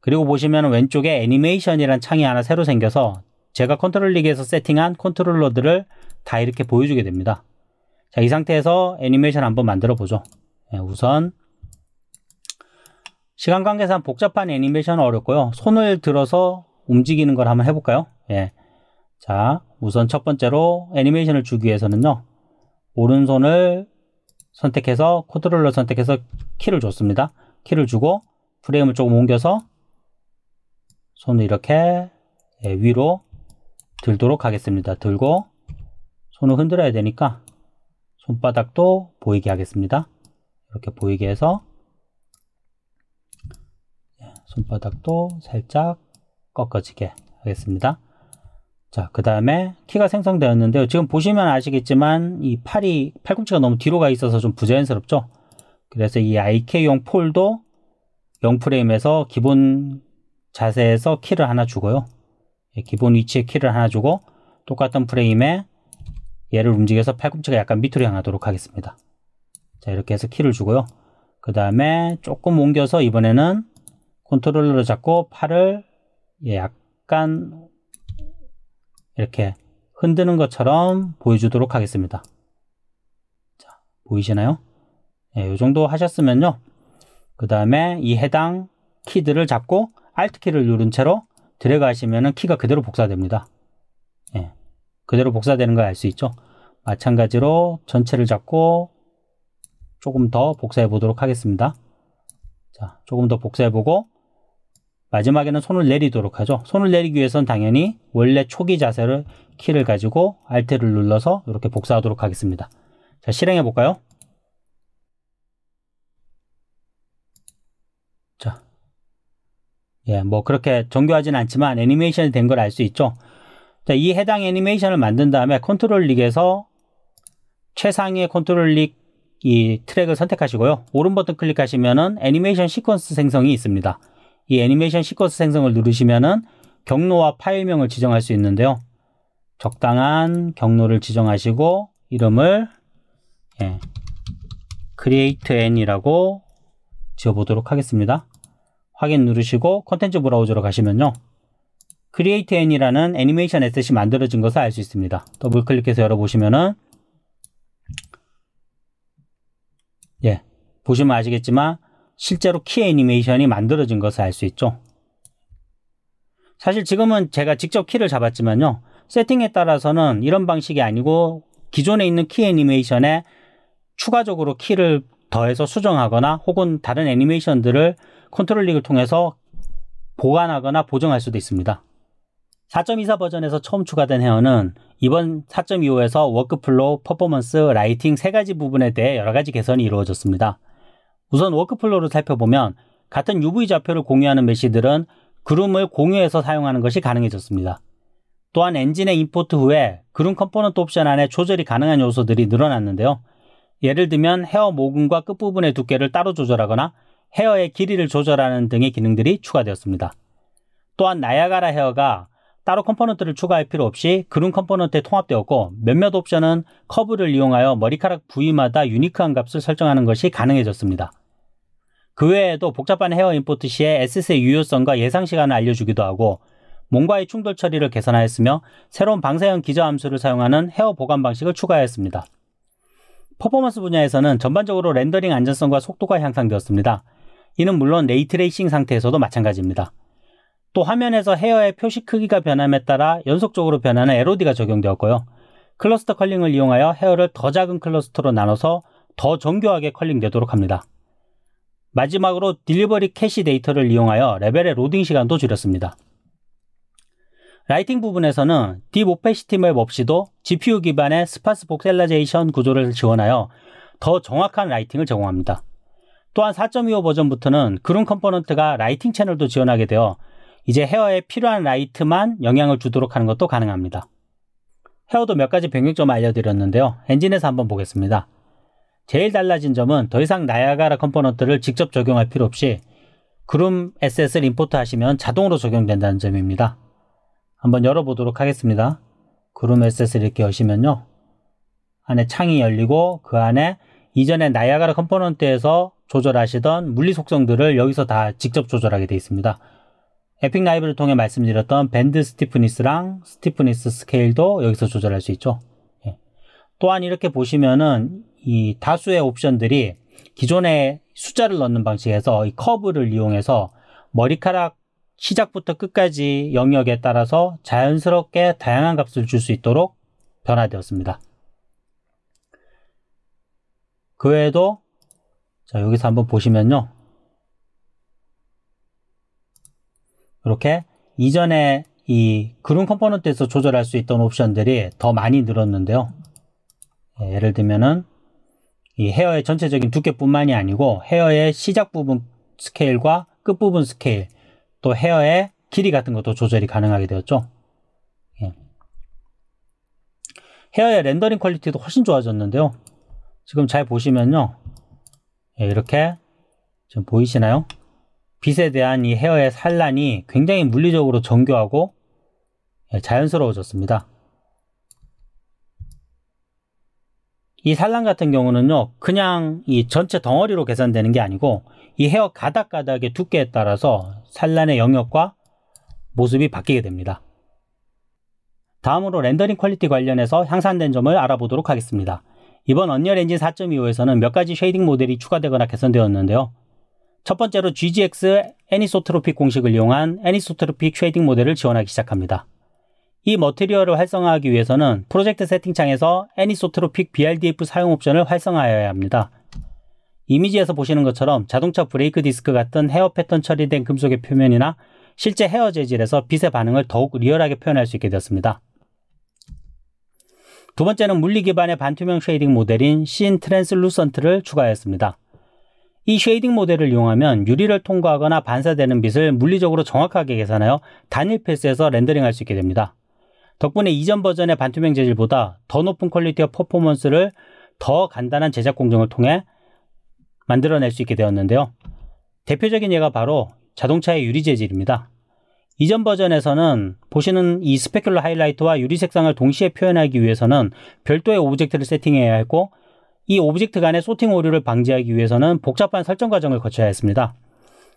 그리고 보시면 왼쪽에 애니메이션이란 창이 하나 새로 생겨서 제가 컨트롤 릭에서 세팅한 컨트롤러들을 다 이렇게 보여주게 됩니다. 자, 이 상태에서 애니메이션 한번 만들어 보죠. 우선 시간 관계상 복잡한 애니메이션은 어렵고요. 손을 들어서 움직이는 걸 한번 해볼까요? 자, 우선 첫 번째로 애니메이션을 주기 위해서는요. 오른손을 선택해서 컨트롤러 선택해서 키를 줬습니다. 키를 주고 프레임을 조금 옮겨서 손을 이렇게 위로 들도록 하겠습니다. 들고 손을 흔들어야 되니까 손바닥도 보이게 하겠습니다. 이렇게 보이게 해서 손바닥도 살짝 꺾어지게 하겠습니다. 자, 그 다음에 키가 생성되었는데요. 지금 보시면 아시겠지만 이 팔꿈치가 너무 뒤로 가 있어서 좀 부자연스럽죠. 그래서 이 IK용 폴도 0프레임에서 기본 자세에서 키를 하나 주고요. 기본 위치에 키를 하나 주고 똑같은 프레임에 얘를 움직여서 팔꿈치가 약간 밑으로 향하도록 하겠습니다. 자, 이렇게 해서 키를 주고요. 그 다음에 조금 옮겨서 이번에는 컨트롤러를 잡고 팔을 약간 이렇게 흔드는 것처럼 보여주도록 하겠습니다. 자, 보이시나요? 이 정도 하셨으면요. 그 다음에 이 해당 키들을 잡고 Alt 키를 누른 채로 드래그 하시면은 키가 그대로 복사됩니다. 그대로 복사되는 걸 알 수 있죠. 마찬가지로 전체를 잡고 조금 더 복사해 보도록 하겠습니다. 자, 조금 더 복사해 보고 마지막에는 손을 내리도록 하죠. 손을 내리기 위해서는 당연히 원래 초기 자세를 키를 가지고 Alt를 눌러서 이렇게 복사하도록 하겠습니다. 자, 실행해 볼까요? 자, 뭐 그렇게 정교하진 않지만 애니메이션이 된 걸 알 수 있죠. 자, 이 해당 애니메이션을 만든 다음에 컨트롤 릭에서 최상위의 컨트롤 릭 이 트랙을 선택하시고요. 오른 버튼 클릭하시면은 애니메이션 시퀀스 생성이 있습니다. 이 애니메이션 시퀀스 생성을 누르시면은 경로와 파일명을 지정할 수 있는데요. 적당한 경로를 지정하시고 이름을 create n이라고 지어보도록 하겠습니다. 확인 누르시고 콘텐츠 브라우저로 가시면요. create n이라는 애니메이션 에셋이 만들어진 것을 알 수 있습니다. 더블 클릭해서 열어보시면은 보시면 아시겠지만 실제로 키 애니메이션이 만들어진 것을 알 수 있죠. 사실 지금은 제가 직접 키를 잡았지만요. 세팅에 따라서는 이런 방식이 아니고 기존에 있는 키 애니메이션에 추가적으로 키를 더해서 수정하거나 혹은 다른 애니메이션들을 컨트롤 릭을 통해서 보완하거나 보정할 수도 있습니다. 4.24 버전에서 처음 추가된 헤어는 이번 4.25에서 워크플로우, 퍼포먼스, 라이팅 세 가지 부분에 대해 여러 가지 개선이 이루어졌습니다. 우선 워크플로우를 살펴보면 같은 UV 좌표를 공유하는 메시들은 그룸을 공유해서 사용하는 것이 가능해졌습니다. 또한 엔진의 임포트 후에 그룸 컴포넌트 옵션 안에 조절이 가능한 요소들이 늘어났는데요. 예를 들면 헤어 모근과 끝부분의 두께를 따로 조절하거나 헤어의 길이를 조절하는 등의 기능들이 추가되었습니다. 또한 나야가라 헤어가 따로 컴포넌트를 추가할 필요 없이 그룸 컴포넌트에 통합되었고 몇몇 옵션은 커브를 이용하여 머리카락 부위마다 유니크한 값을 설정하는 것이 가능해졌습니다. 그 외에도 복잡한 헤어 임포트 시에 에셋의 유효성과 예상 시간을 알려주기도 하고 몸과의 충돌 처리를 개선하였으며 새로운 방사형 기저 함수를 사용하는 헤어 보관 방식을 추가하였습니다. 퍼포먼스 분야에서는 전반적으로 렌더링 안전성과 속도가 향상되었습니다. 이는 물론 레이트레이싱 상태에서도 마찬가지입니다. 또 화면에서 헤어의 표시 크기가 변함에 따라 연속적으로 변하는 LOD가 적용되었고요. 클러스터 컬링을 이용하여 헤어를 더 작은 클러스터로 나눠서 더 정교하게 컬링되도록 합니다. 마지막으로 딜리버리 캐시 데이터를 이용하여 레벨의 로딩 시간도 줄였습니다. 라이팅 부분에서는 딥 오페시티 맵 없이도 GPU 기반의 스파스 복셀라제이션 구조를 지원하여 더 정확한 라이팅을 제공합니다. 또한 4.25 버전부터는 그룸 컴포넌트가 라이팅 채널도 지원하게 되어 이제 헤어에 필요한 라이트만 영향을 주도록 하는 것도 가능합니다. 헤어도 몇 가지 변경점을 알려드렸는데요. 엔진에서 한번 보겠습니다. 제일 달라진 점은 더 이상 나야가라 컴포넌트를 직접 적용할 필요 없이 그룸 에셋을 임포트 하시면 자동으로 적용된다는 점입니다. 한번 열어보도록 하겠습니다. 그룸 에셋을 이렇게 여시면요. 안에 창이 열리고 그 안에 이전에 나야가라 컴포넌트에서 조절하시던 물리 속성들을 여기서 다 직접 조절하게 되어 있습니다. 에픽 라이브를 통해 말씀드렸던 밴드 스티프니스랑 스티프니스 스케일도 여기서 조절할 수 있죠. 또한 이렇게 보시면은 이 다수의 옵션들이 기존의 숫자를 넣는 방식에서 이 커브를 이용해서 머리카락 시작부터 끝까지 영역에 따라서 자연스럽게 다양한 값을 줄 수 있도록 변화되었습니다. 그 외에도 자, 여기서 한번 보시면요. 이렇게 이전에 이 그룹 컴포넌트에서 조절할 수 있던 옵션들이 더 많이 늘었는데요. 예를 들면은 이 헤어의 전체적인 두께뿐만이 아니고 헤어의 시작 부분 스케일과 끝부분 스케일, 또 헤어의 길이 같은 것도 조절이 가능하게 되었죠. 헤어의 렌더링 퀄리티도 훨씬 좋아졌는데요. 지금 잘 보시면요. 이렇게 좀 보이시나요? 빛에 대한 이 헤어의 산란이 굉장히 물리적으로 정교하고 자연스러워졌습니다. 이 산란 같은 경우는요, 그냥 이 전체 덩어리로 계산되는 게 아니고 이 헤어 가닥가닥의 두께에 따라서 산란의 영역과 모습이 바뀌게 됩니다. 다음으로 렌더링 퀄리티 관련해서 향상된 점을 알아보도록 하겠습니다. 이번 언리얼 엔진 4.25에서는 몇 가지 쉐이딩 모델이 추가되거나 개선되었는데요. 첫 번째로 GGX 애니소트로픽 공식을 이용한 애니소트로픽 쉐이딩 모델을 지원하기 시작합니다. 이 머티리얼을 활성화하기 위해서는 프로젝트 세팅창에서 애니소트로픽 BRDF 사용 옵션을 활성화해야 합니다. 이미지에서 보시는 것처럼 자동차 브레이크 디스크 같은 헤어 패턴 처리된 금속의 표면이나 실제 헤어 재질에서 빛의 반응을 더욱 리얼하게 표현할 수 있게 되었습니다. 두 번째는 물리 기반의 반투명 쉐이딩 모델인 신 트랜슬루선트를 추가하였습니다. 이 쉐이딩 모델을 이용하면 유리를 통과하거나 반사되는 빛을 물리적으로 정확하게 계산하여 단일 패스에서 렌더링할 수 있게 됩니다. 덕분에 이전 버전의 반투명 재질보다 더 높은 퀄리티와 퍼포먼스를 더 간단한 제작 공정을 통해 만들어낼 수 있게 되었는데요. 대표적인 예가 바로 자동차의 유리 재질입니다. 이전 버전에서는 보시는 이 스페큘러 하이라이트와 유리 색상을 동시에 표현하기 위해서는 별도의 오브젝트를 세팅해야 했고, 이 오브젝트 간의 소팅 오류를 방지하기 위해서는 복잡한 설정 과정을 거쳐야 했습니다.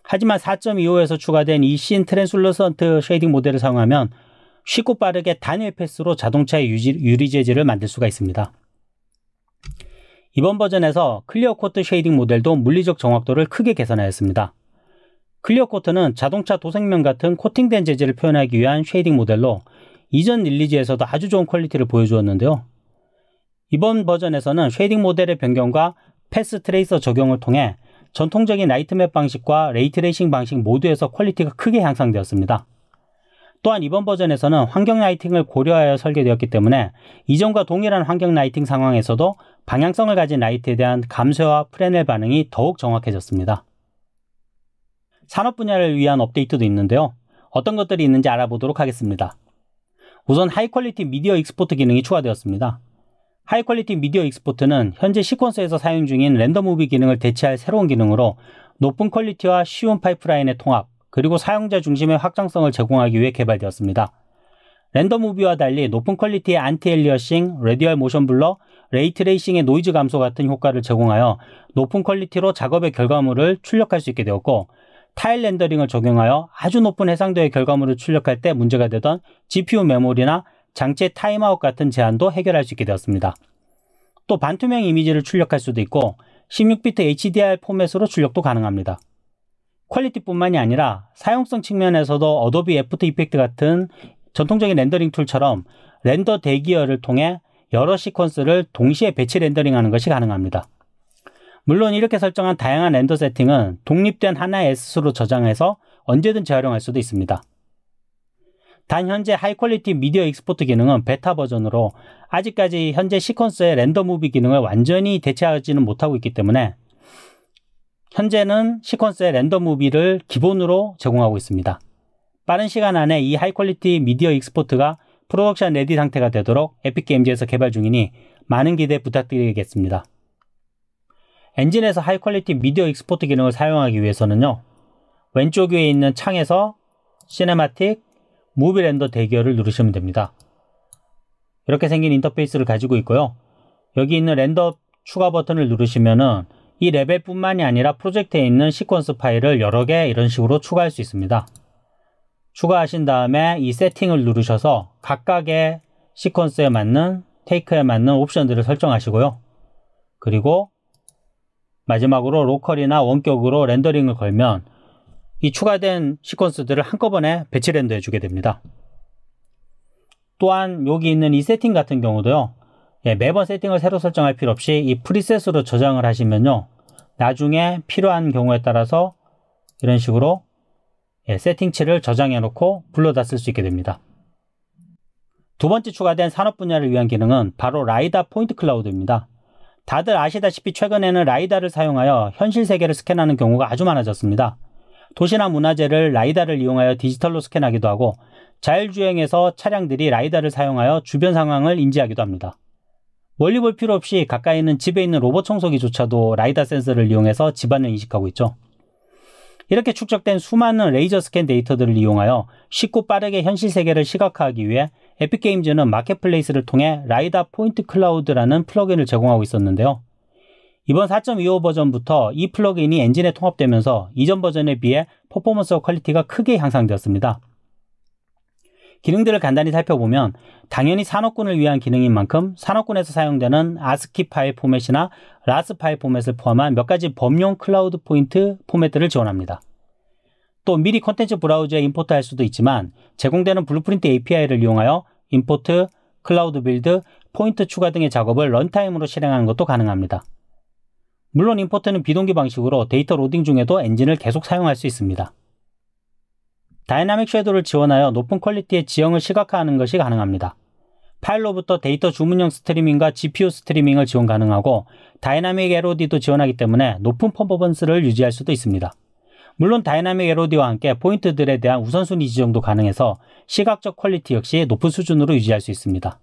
하지만 4.25에서 추가된 이 신 트랜슬루선트 쉐이딩 모델을 사용하면 쉽고 빠르게 단일 패스로 자동차의 유리 재질을 만들 수가 있습니다. 이번 버전에서 클리어 코트 쉐이딩 모델도 물리적 정확도를 크게 개선하였습니다. 클리어 코트는 자동차 도색면 같은 코팅된 재질을 표현하기 위한 쉐이딩 모델로 이전 릴리즈에서도 아주 좋은 퀄리티를 보여주었는데요. 이번 버전에서는 쉐이딩 모델의 변경과 패스 트레이서 적용을 통해 전통적인 라이트맵 방식과 레이트레이싱 방식 모두에서 퀄리티가 크게 향상되었습니다. 또한 이번 버전에서는 환경 라이팅을 고려하여 설계되었기 때문에 이전과 동일한 환경 라이팅 상황에서도 방향성을 가진 라이트에 대한 감쇄와 프레넬 반응이 더욱 정확해졌습니다. 산업 분야를 위한 업데이트도 있는데요. 어떤 것들이 있는지 알아보도록 하겠습니다. 우선 하이 퀄리티 미디어 익스포트 기능이 추가되었습니다. 하이 퀄리티 미디어 익스포트는 현재 시퀀서에서 사용 중인 렌더 무비 기능을 대체할 새로운 기능으로 높은 퀄리티와 쉬운 파이프라인의 통합, 그리고 사용자 중심의 확장성을 제공하기 위해 개발되었습니다. 렌더 무비와 달리 높은 퀄리티의 안티 엘리어싱, 레디얼 모션 블러, 레이트레이싱의 노이즈 감소 같은 효과를 제공하여 높은 퀄리티로 작업의 결과물을 출력할 수 있게 되었고, 타일 렌더링을 적용하여 아주 높은 해상도의 결과물을 출력할 때 문제가 되던 GPU 메모리나 장치의 타임아웃 같은 제한도 해결할 수 있게 되었습니다. 또 반투명 이미지를 출력할 수도 있고 16비트 HDR 포맷으로 출력도 가능합니다. 퀄리티뿐만이 아니라 사용성 측면에서도 어도비 애프터 이펙트 같은 전통적인 렌더링 툴처럼 렌더 대기열을 통해 여러 시퀀스를 동시에 배치 렌더링하는 것이 가능합니다. 물론 이렇게 설정한 다양한 렌더 세팅은 독립된 하나의 S로 저장해서 언제든 재활용할 수도 있습니다. 단 현재 하이 퀄리티 미디어 익스포트 기능은 베타 버전으로 아직까지 현재 시퀀스의 렌더 무비 기능을 완전히 대체하지는 못하고 있기 때문에 현재는 시퀀스의 렌더 무비를 기본으로 제공하고 있습니다. 빠른 시간 안에 이 하이 퀄리티 미디어 익스포트가 프로덕션 레디 상태가 되도록 에픽게임즈에서 개발 중이니 많은 기대 부탁드리겠습니다. 엔진에서 하이 퀄리티 미디어 익스포트 기능을 사용하기 위해서는요, 왼쪽 위에 있는 창에서 시네마틱, 무비 렌더 대기열을 누르시면 됩니다. 이렇게 생긴 인터페이스를 가지고 있고요. 여기 있는 렌더 추가 버튼을 누르시면은 이 레벨뿐만이 아니라 프로젝트에 있는 시퀀스 파일을 여러 개 이런 식으로 추가할 수 있습니다. 추가하신 다음에 이 세팅을 누르셔서 각각의 시퀀스에 맞는, 테이크에 맞는 옵션들을 설정하시고요. 그리고 마지막으로 로컬이나 원격으로 렌더링을 걸면 이 추가된 시퀀스들을 한꺼번에 배치 렌더해 주게 됩니다. 또한 여기 있는 이 세팅 같은 경우도요, 매번 세팅을 새로 설정할 필요 없이 이 프리셋으로 저장을 하시면요, 나중에 필요한 경우에 따라서 이런 식으로 세팅치를 저장해 놓고 불러다 쓸 수 있게 됩니다. 두 번째 추가된 산업 분야를 위한 기능은 바로 라이다 포인트 클라우드입니다. 다들 아시다시피 최근에는 라이다를 사용하여 현실 세계를 스캔하는 경우가 아주 많아졌습니다. 도시나 문화재를 라이다를 이용하여 디지털로 스캔하기도 하고 자율주행에서 차량들이 라이다를 사용하여 주변 상황을 인지하기도 합니다. 멀리 볼 필요 없이 가까이 있는 집에 있는 로봇 청소기조차도 라이다 센서를 이용해서 집안을 인식하고 있죠. 이렇게 축적된 수많은 레이저 스캔 데이터들을 이용하여 쉽고 빠르게 현실 세계를 시각화하기 위해 에픽게임즈는 마켓플레이스를 통해 라이다 포인트 클라우드라는 플러그인을 제공하고 있었는데요. 이번 4.25 버전부터 이 플러그인이 엔진에 통합되면서 이전 버전에 비해 퍼포먼스와 퀄리티가 크게 향상되었습니다. 기능들을 간단히 살펴보면 당연히 산업군을 위한 기능인 만큼 산업군에서 사용되는 ASCII 파일 포맷이나 RAS 파일 포맷을 포함한 몇 가지 범용 클라우드 포인트 포맷들을 지원합니다. 또 미리 콘텐츠 브라우저에 임포트할 수도 있지만 제공되는 블루프린트 API를 이용하여 임포트, 클라우드 빌드, 포인트 추가 등의 작업을 런타임으로 실행하는 것도 가능합니다. 물론 임포트는 비동기 방식으로 데이터 로딩 중에도 엔진을 계속 사용할 수 있습니다. 다이나믹 섀도우를 지원하여 높은 퀄리티의 지형을 시각화하는 것이 가능합니다. 파일로부터 데이터 주문형 스트리밍과 GPU 스트리밍을 지원 가능하고 다이나믹 LOD도 지원하기 때문에 높은 퍼포먼스를 유지할 수도 있습니다. 물론 다이나믹 LOD와 함께 포인트들에 대한 우선순위 지정도 가능해서 시각적 퀄리티 역시 높은 수준으로 유지할 수 있습니다.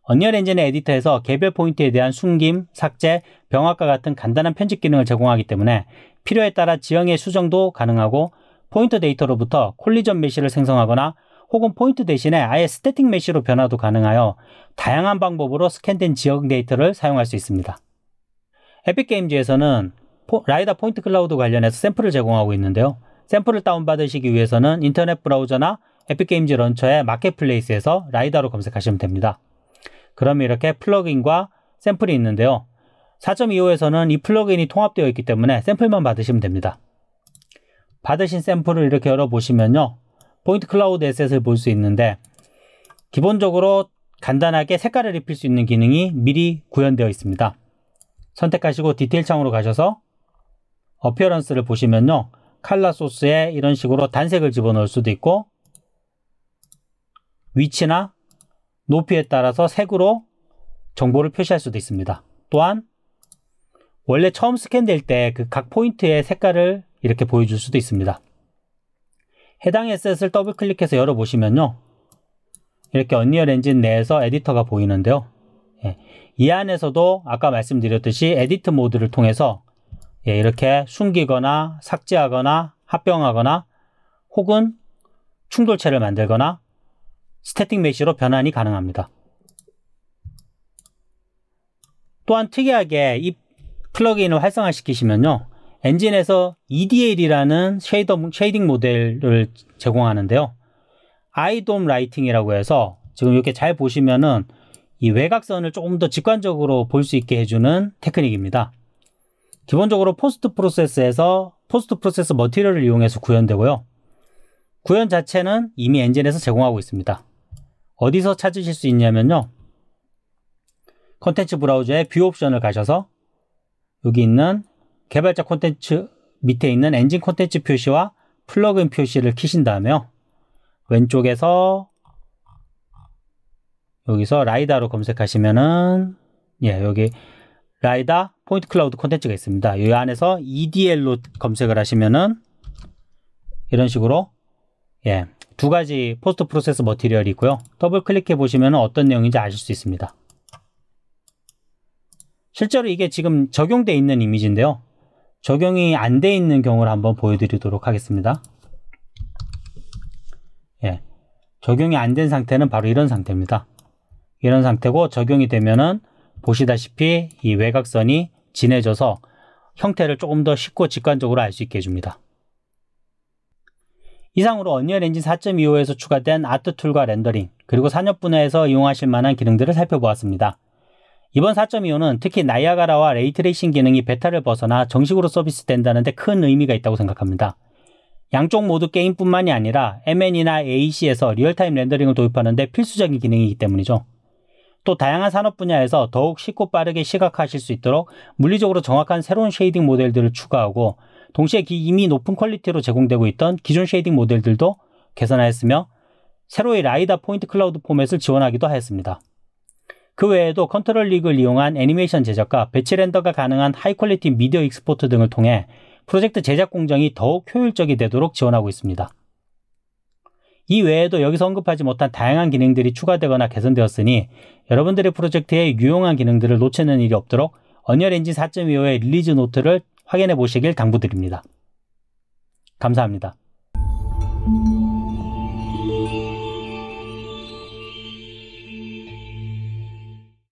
언리얼 엔진의 에디터에서 개별 포인트에 대한 숨김, 삭제, 병합과 같은 간단한 편집 기능을 제공하기 때문에 필요에 따라 지형의 수정도 가능하고 포인트 데이터로부터 콜리전 메쉬를 생성하거나 혹은 포인트 대신에 아예 스태틱 메쉬로 변화도 가능하여 다양한 방법으로 스캔된 지형 데이터를 사용할 수 있습니다. 에픽게임즈에서는 라이다 포인트 클라우드 관련해서 샘플을 제공하고 있는데요. 샘플을 다운받으시기 위해서는 인터넷 브라우저나 에픽게임즈 런처의 마켓플레이스에서 라이다로 검색하시면 됩니다. 그러면 이렇게 플러그인과 샘플이 있는데요. 4.25에서는 이 플러그인이 통합되어 있기 때문에 샘플만 받으시면 됩니다. 받으신 샘플을 이렇게 열어보시면요. 포인트 클라우드 에셋을 볼 수 있는데 기본적으로 간단하게 색깔을 입힐 수 있는 기능이 미리 구현되어 있습니다. 선택하시고 디테일 창으로 가셔서 어피어런스를 보시면요. 컬러 소스에 이런 식으로 단색을 집어넣을 수도 있고 위치나 높이에 따라서 색으로 정보를 표시할 수도 있습니다. 또한 원래 처음 스캔될 때 그 각 포인트의 색깔을 이렇게 보여줄 수도 있습니다. 해당 에셋을 더블 클릭해서 열어보시면요. 이렇게 언리얼 엔진 내에서 에디터가 보이는데요. 이 안에서도 아까 말씀드렸듯이 에디트 모드를 통해서 이렇게 숨기거나 삭제하거나 합병하거나 혹은 충돌체를 만들거나 스태틱 메쉬로 변환이 가능합니다. 또한 특이하게 이 플러그인을 활성화시키시면요. 엔진에서 EDL이라는 쉐이딩 모델을 제공하는데요. 아이돔 라이팅이라고 해서 지금 이렇게 잘 보시면은 이 외곽선을 조금 더 직관적으로 볼 수 있게 해주는 테크닉입니다. 기본적으로 포스트 프로세스에서 포스트 프로세스 머티리얼을 이용해서 구현되고요. 구현 자체는 이미 엔진에서 제공하고 있습니다. 어디서 찾으실 수 있냐면요. 콘텐츠 브라우저의 뷰 옵션을 가셔서 여기 있는 개발자 콘텐츠 밑에 있는 엔진 콘텐츠 표시와 플러그인 표시를 키신 다음에요. 왼쪽에서 여기서 라이다로 검색하시면은 여기 라이다 포인트 클라우드 콘텐츠가 있습니다. 이 안에서 EDL로 검색을 하시면은 이런 식으로 두 가지 포스트 프로세스 머티리얼이 있고요. 더블 클릭해 보시면 어떤 내용인지 아실 수 있습니다. 실제로 이게 지금 적용되어 있는 이미지인데요. 적용이 안 돼 있는 경우를 한번 보여드리도록 하겠습니다. 적용이 안 된 상태는 바로 이런 상태입니다. 이런 상태고 적용이 되면은 보시다시피 이 외곽선이 진해져서 형태를 조금 더 쉽고 직관적으로 알 수 있게 해줍니다. 이상으로 언리얼 엔진 4.25에서 추가된 아트 툴과 렌더링 그리고 산업 분야에서 이용하실 만한 기능들을 살펴보았습니다. 이번 4.25는 특히 나이아가라와 레이트레이싱 기능이 베타를 벗어나 정식으로 서비스된다는 데 큰 의미가 있다고 생각합니다. 양쪽 모두 게임뿐만이 아니라 MN이나 AEC에서 리얼타임 렌더링을 도입하는 데 필수적인 기능이기 때문이죠. 또 다양한 산업 분야에서 더욱 쉽고 빠르게 시각화하실 수 있도록 물리적으로 정확한 새로운 쉐이딩 모델들을 추가하고 동시에 이미 높은 퀄리티로 제공되고 있던 기존 쉐이딩 모델들도 개선하였으며 새로의 라이다 포인트 클라우드 포맷을 지원하기도 하였습니다. 그 외에도 컨트롤 리그를 이용한 애니메이션 제작과 배치 렌더가 가능한 하이 퀄리티 미디어 익스포트 등을 통해 프로젝트 제작 공정이 더욱 효율적이 되도록 지원하고 있습니다. 이 외에도 여기서 언급하지 못한 다양한 기능들이 추가되거나 개선되었으니 여러분들의 프로젝트에 유용한 기능들을 놓치는 일이 없도록 언리얼 엔진 4.25의 릴리즈 노트를 확인해 보시길 당부드립니다. 감사합니다.